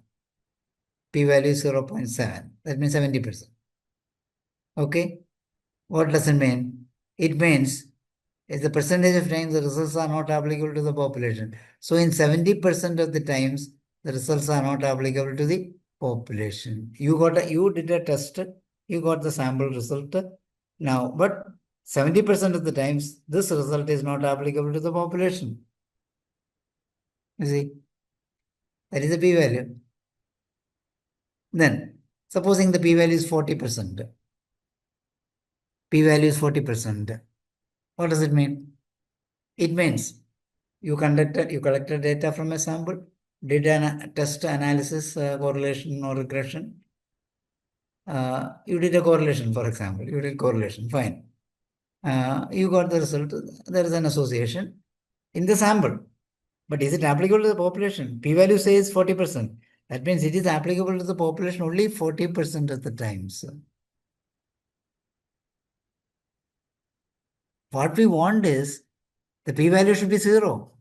P-value is 0.7. That means 70%. Okay. What does it mean? It means is the percentage of times the results are not applicable to the population. So in 70% of the times, the results are not applicable to the population. You did a test, you got the sample result. Now, but 70% of the times, this result is not applicable to the population. You see, that is the p-value. Then, supposing the p-value is 40%. P-value is 40%. What does it mean? It means you collected data from a sample, did a test analysis, correlation or regression. You did a correlation, for example. You did correlation, fine. You got the result. There is an association in the sample. But is it applicable to the population? P-value says 40%. That means it is applicable to the population only 40% of the times. What we want is the p-value should be 0.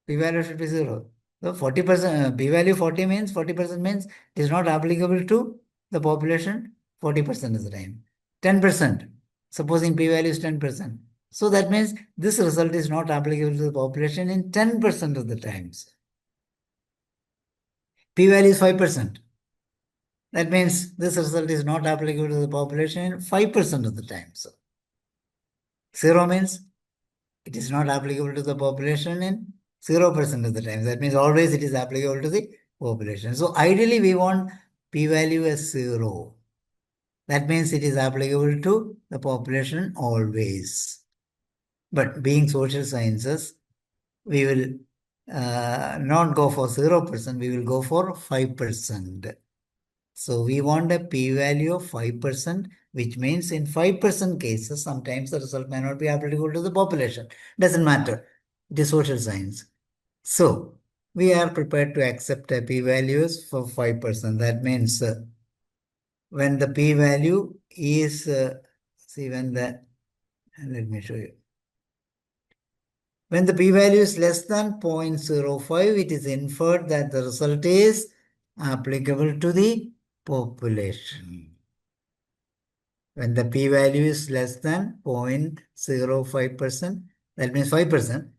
P-value should be 0. So 40%, p-value 40 means 40% means it is not applicable to the population 40% of the time. 10%, supposing p-value is 10%. So that means this result is not applicable to the population in 10% of the times. P-value is 5%. That means this result is not applicable to the population in 5% of the times. 0 means it is not applicable to the population in 0% of the time. That means always it is applicable to the population. So ideally we want p-value as 0. That means it is applicable to the population always. But being social sciences, we will not go for 0%, we will go for 5%. So we want a p-value of 5%, which means in 5% cases, sometimes the result may not be applicable to the population. Doesn't matter. It is social science. So we are prepared to accept a p-values for 5%. That means when the p-value is, let me show you. When the p-value is less than 0.05, it is inferred that the result is applicable to the population. When the p-value is less than 0.05%, that means 5%,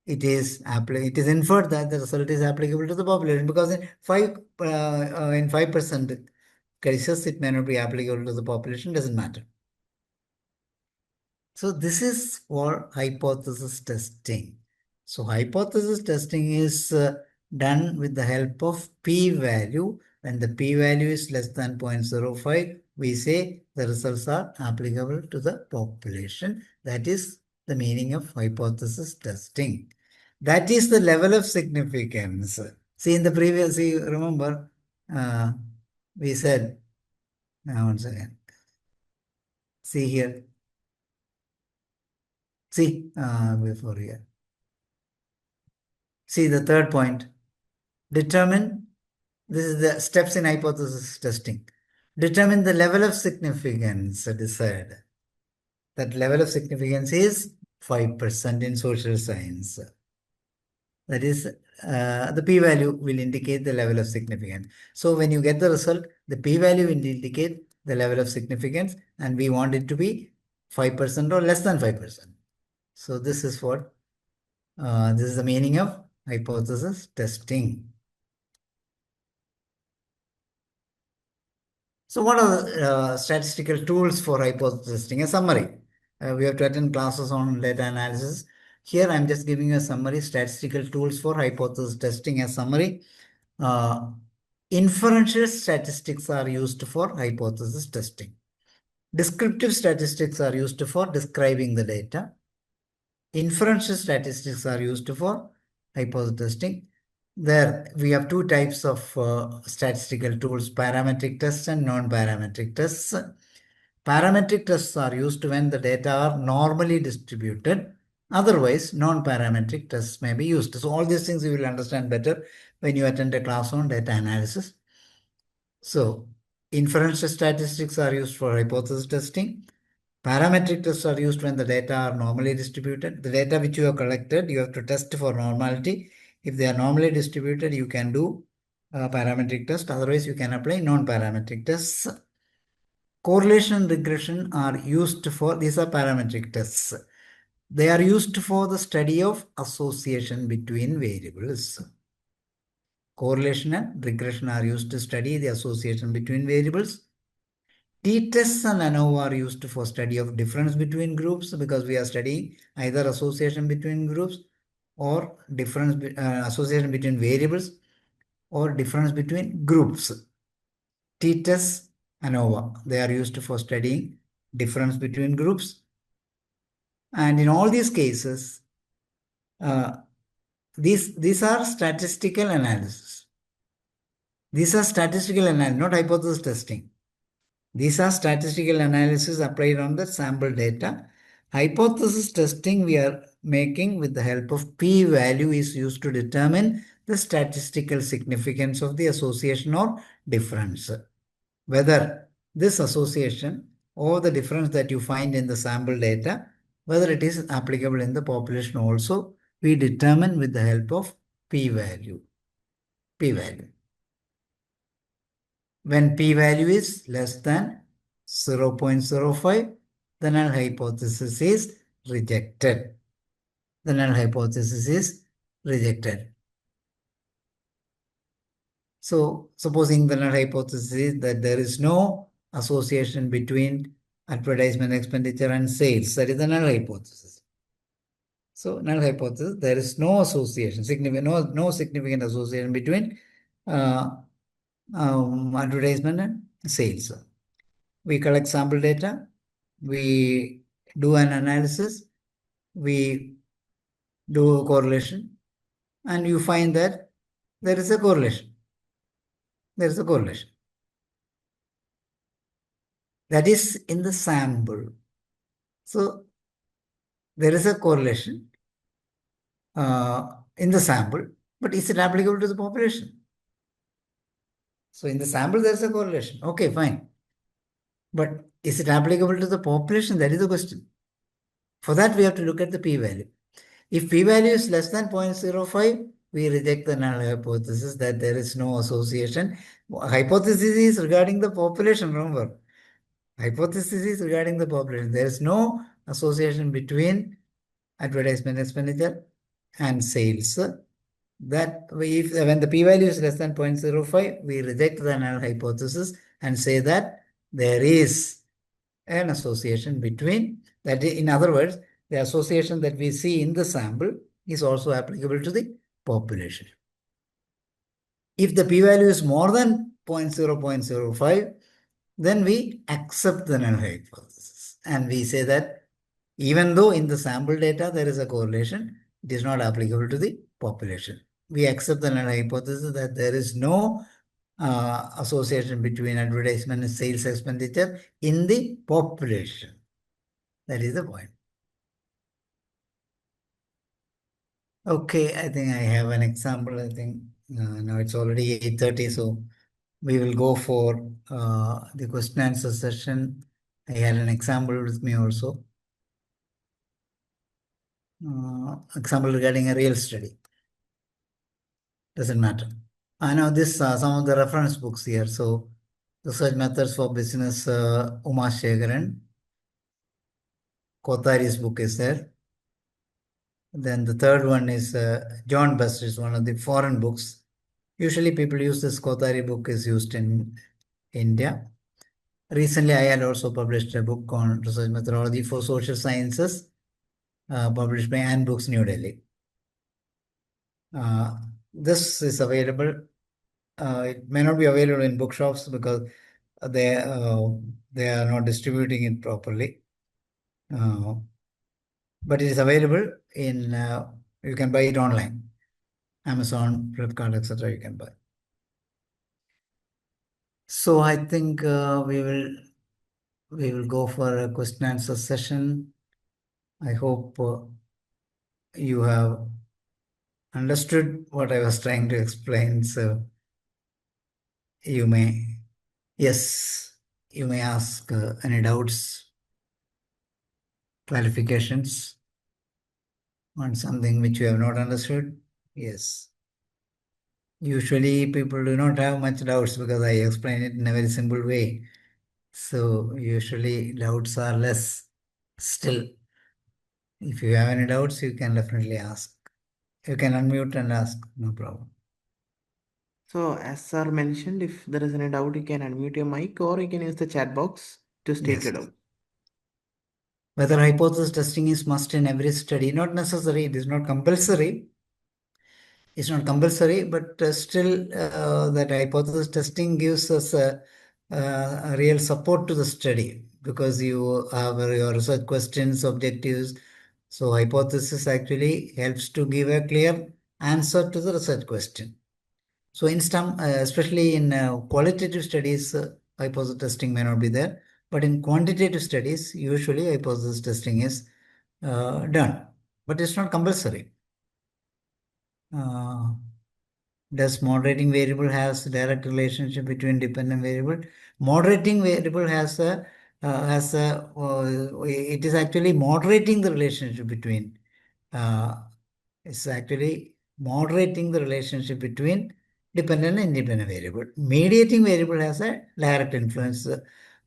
it is inferred that the result is applicable to the population, because in 5% cases it may not be applicable to the population, doesn't matter. So this is for hypothesis testing. So hypothesis testing is done with the help of p-value. When the p-value is less than 0.05, we say the results are applicable to the population. That is the meaning of hypothesis testing. That is the level of significance. See, in the previous, remember, we said, now once again, see here. See, before here. See the third point. Determine, this is the steps in hypothesis testing. Determine the level of significance desired. That level of significance is 5% in social science. That is, the p-value will indicate the level of significance. So when you get the result, the p-value will indicate the level of significance, and we want it to be 5% or less than 5%. So this is what, this is the meaning of hypothesis testing. So what are the statistical tools for hypothesis testing? A summary. We have to attend classes on data analysis. Here I'm just giving you a summary, statistical tools for hypothesis testing. A summary. Inferential statistics are used for hypothesis testing. Descriptive statistics are used for describing the data. Inferential statistics are used for hypothesis testing. There we have two types of statistical tools, parametric tests and non-parametric tests. Parametric tests are used when the data are normally distributed. Otherwise, non-parametric tests may be used. So all these things you will understand better when you attend a class on data analysis. So inferential statistics are used for hypothesis testing. Parametric tests are used when the data are normally distributed. The data which you have collected, you have to test for normality. If they are normally distributed, you can do a parametric test. Otherwise, you can apply non-parametric tests. Correlation and regression are used for, these are parametric tests. They are used for the study of association between variables. Correlation and regression are used to study the association between variables. T-tests and ANOVA are used for study of difference between groups, because we are studying either association between groups or difference association between variables or difference between groups. T-tests, ANOVA, they are used for studying difference between groups. And in all these cases, these are statistical analysis. These are statistical analysis, not hypothesis testing. These are statistical analysis applied on the sample data. Hypothesis testing we are making with the help of p-value is used to determine the statistical significance of the association or difference. Whether this association or the difference that you find in the sample data, whether it is applicable in the population also, we determine with the help of p-value. P-value. When p-value is less than 0.05, the null hypothesis is rejected. The null hypothesis is rejected. So, supposing the null hypothesis is that there is no association between advertisement expenditure and sales, that is the null hypothesis. So, null hypothesis, there is no association, no significant association between advertisement and sales. We collect sample data, we do an analysis, we do a correlation, and you find that there is a correlation. There is a correlation. That is in the sample. So, there is a correlation in the sample, but is it applicable to the population? So, in the sample, there is a correlation. Okay, fine. But is it applicable to the population? That is the question. For that, we have to look at the p-value. If p-value is less than 0.05, we reject the null hypothesis that there is no association. Hypothesis is regarding the population, remember. Hypothesis is regarding the population. There is no association between advertisement expenditure and sales. That when the p-value is less than 0.05, we reject the null hypothesis and say that there is an association between that. In other words, the association that we see in the sample is also applicable to the population. If the p-value is more than 0.05, then we accept the null hypothesis and we say that even though in the sample data there is a correlation, it is not applicable to the population. We accept the null hypothesis that there is no association between advertisement and sales expenditure in the population. That is the point. Okay, I think I have an example. I think now it's already 8:30, so we will go for the question answer session. I had an example with me also. Example regarding a real study. Doesn't matter. I know this some of the reference books here. So, research methods for business, Uma Shegaran. Kothari's book is there. Then the third one is John Best is one of the foreign books. Usually people use this Kothari book is used in India. Recently, I had also published a book on research methodology for social sciences, published by Ann Books, New Delhi. This is available. It may not be available in bookshops because they are not distributing it properly. But it is available in, you can buy it online. Amazon, Flipkart, etc. you can buy. So I think we will go for a question answer session. I hope you have understood what I was trying to explain. So you may, yes, you may ask any doubts, clarifications on something which you have not understood. Yes. Usually people do not have much doubts because I explain it in a very simple way. So usually doubts are less. Still, if you have any doubts, you can definitely ask. You can unmute and ask, no problem. So, as sir mentioned, if there is any doubt, you can unmute your mic or you can use the chat box to state Yes. your doubt. Whether hypothesis testing is must in every study, not necessary. It is not compulsory. It's not compulsory, but still that hypothesis testing gives us a real support to the study because you have your research questions, objectives. So hypothesis actually helps to give a clear answer to the research question. So in some, especially in qualitative studies, hypothesis testing may not be there, but in quantitative studies, usually hypothesis testing is done, but it's not compulsory. Does moderating variable has direct relationship between dependent variable? Moderating variable has a it is actually moderating the relationship between uh, it's actually moderating the relationship between dependent and independent variable. Mediating variable has a direct influence,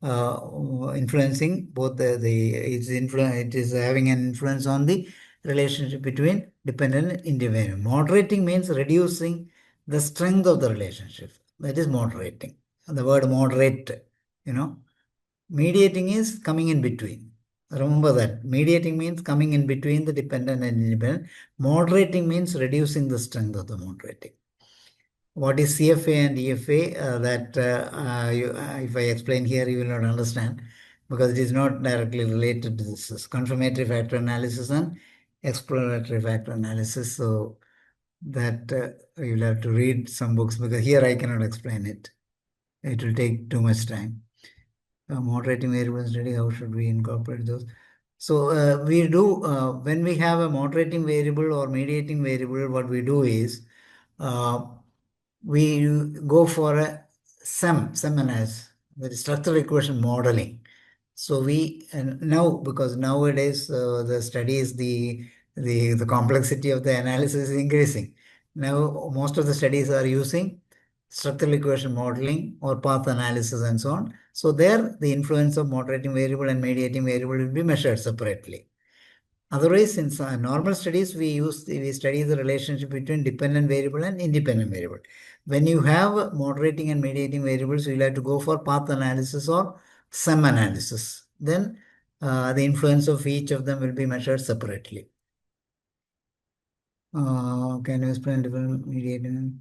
influencing both it is having an influence on the relationship between dependent and independent. Moderating means reducing the strength of the relationship. That is moderating. The word moderate, you know. Mediating is coming in between. Remember that. Mediating means coming in between the dependent and independent. Moderating means reducing the strength of the moderating. What is CFA and EFA? If I explain here, you will not understand because it is not directly related to this. It's confirmatory factor analysis and exploratory factor analysis. So that you will have to read some books because here I cannot explain it. It will take too much time. Moderating variable study, how should we incorporate those? So we do, when we have a moderating variable or mediating variable, what we do is uh, we go for a SEM analysis, that is structural equation modeling. So we now, because nowadays the studies, the complexity of the analysis is increasing. Now most of the studies are using structural equation modeling or path analysis and so on. So there the influence of moderating variable and mediating variable will be measured separately. Otherwise, in normal studies, we study the relationship between dependent variable and independent variable. When you have moderating and mediating variables, you'll have to go for path analysis or sum analysis. Then the influence of each of them will be measured separately. Can you explain different mediating?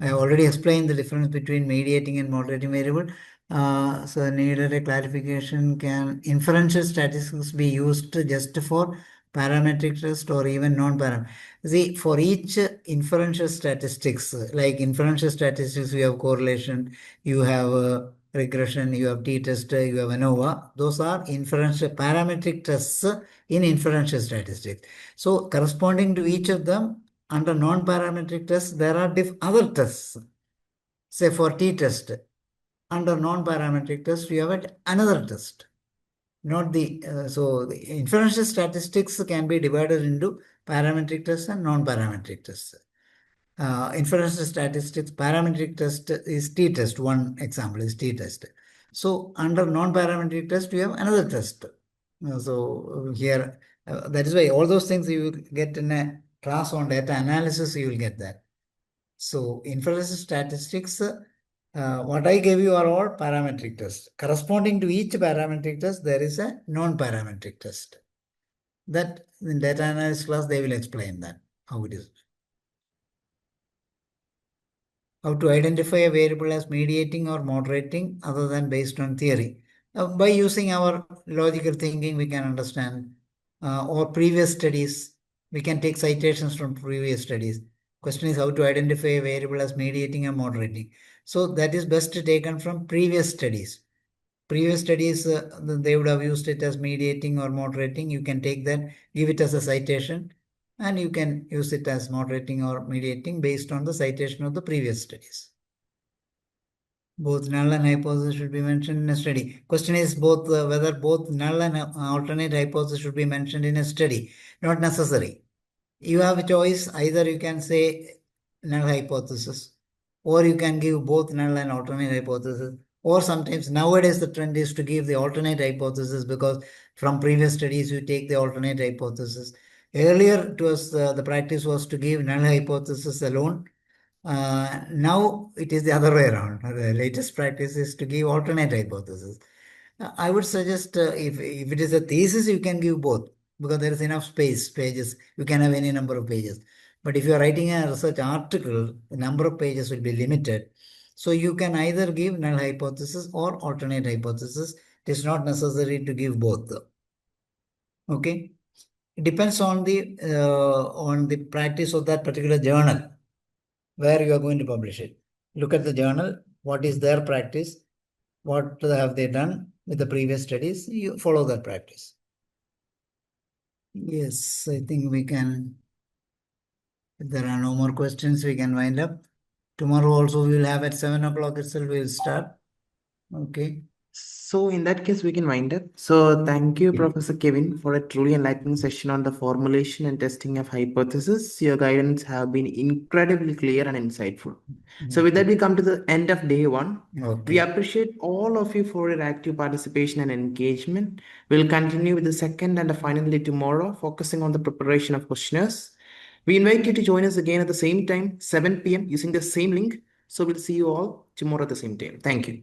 I already explained the difference between mediating and moderating variable. So needed a clarification. Can inferential statistics be used just for parametric test or even non-parametric? See, for each inferential statistics, like inferential statistics, you have correlation, you have regression, you have t-test, you have ANOVA. Those are inferential parametric tests in inferential statistics. So corresponding to each of them, under non-parametric tests, there are other tests. Say for t-test, under non-parametric test, you have another test. Not so the inferential statistics can be divided into parametric tests and non-parametric tests. Inferential statistics, parametric test is t-test. One example is t-test. So under non-parametric test, you have another test. So here, that is why all those things you will get in a class on data analysis, you will get that. So inferential statistics, what I gave you are all parametric tests. Corresponding to each parametric test, there is a non-parametric test. That in data analysis class, they will explain that, how it is. How to identify a variable as mediating or moderating other than based on theory. By using our logical thinking, we can understand, or previous studies, we can take citations from previous studies. Question is how to identify a variable as mediating or moderating. So that is best taken from previous studies. Previous studies, they would have used it as mediating or moderating. You can take that, give it as a citation, and you can use it as moderating or mediating based on the citation of the previous studies. Both null and hypothesis should be mentioned in a study. Question is whether both null and alternate hypothesis should be mentioned in a study. Not necessary. You have a choice. Either you can say null hypothesis, or you can give both null and alternate hypothesis. Or sometimes nowadays the trend is to give the alternate hypothesis because from previous studies you take the alternate hypothesis. Earlier it was the practice was to give null hypothesis alone. Now it is the other way around. The latest practice is to give alternate hypothesis. I would suggest if it is a thesis, you can give both because there is enough space, pages. You can have any number of pages. But if you are writing a research article, the number of pages will be limited. So you can either give null hypothesis or alternate hypothesis. It is not necessary to give both. Okay. It depends on the practice of that particular journal where you are going to publish it. Look at the journal, what is their practice, what have they done with the previous studies, you follow that practice. Yes, I think we can, if there are no more questions, we can wind up. Tomorrow also we will have at 7 o'clock itself, we will start. Okay. So in that case, we can wind up. So thank you, Okay. Professor Kevin, for a truly enlightening session on the formulation and testing of hypotheses. Your guidance have been incredibly clear and insightful. So with that, we come to the end of day one. We Okay. appreciate all of you for your active participation and engagement. We'll continue with the second and the final day tomorrow, focusing on the preparation of questionnaires. We invite you to join us again at the same time, 7 p.m., using the same link. So we'll see you all tomorrow at the same time. Thank you.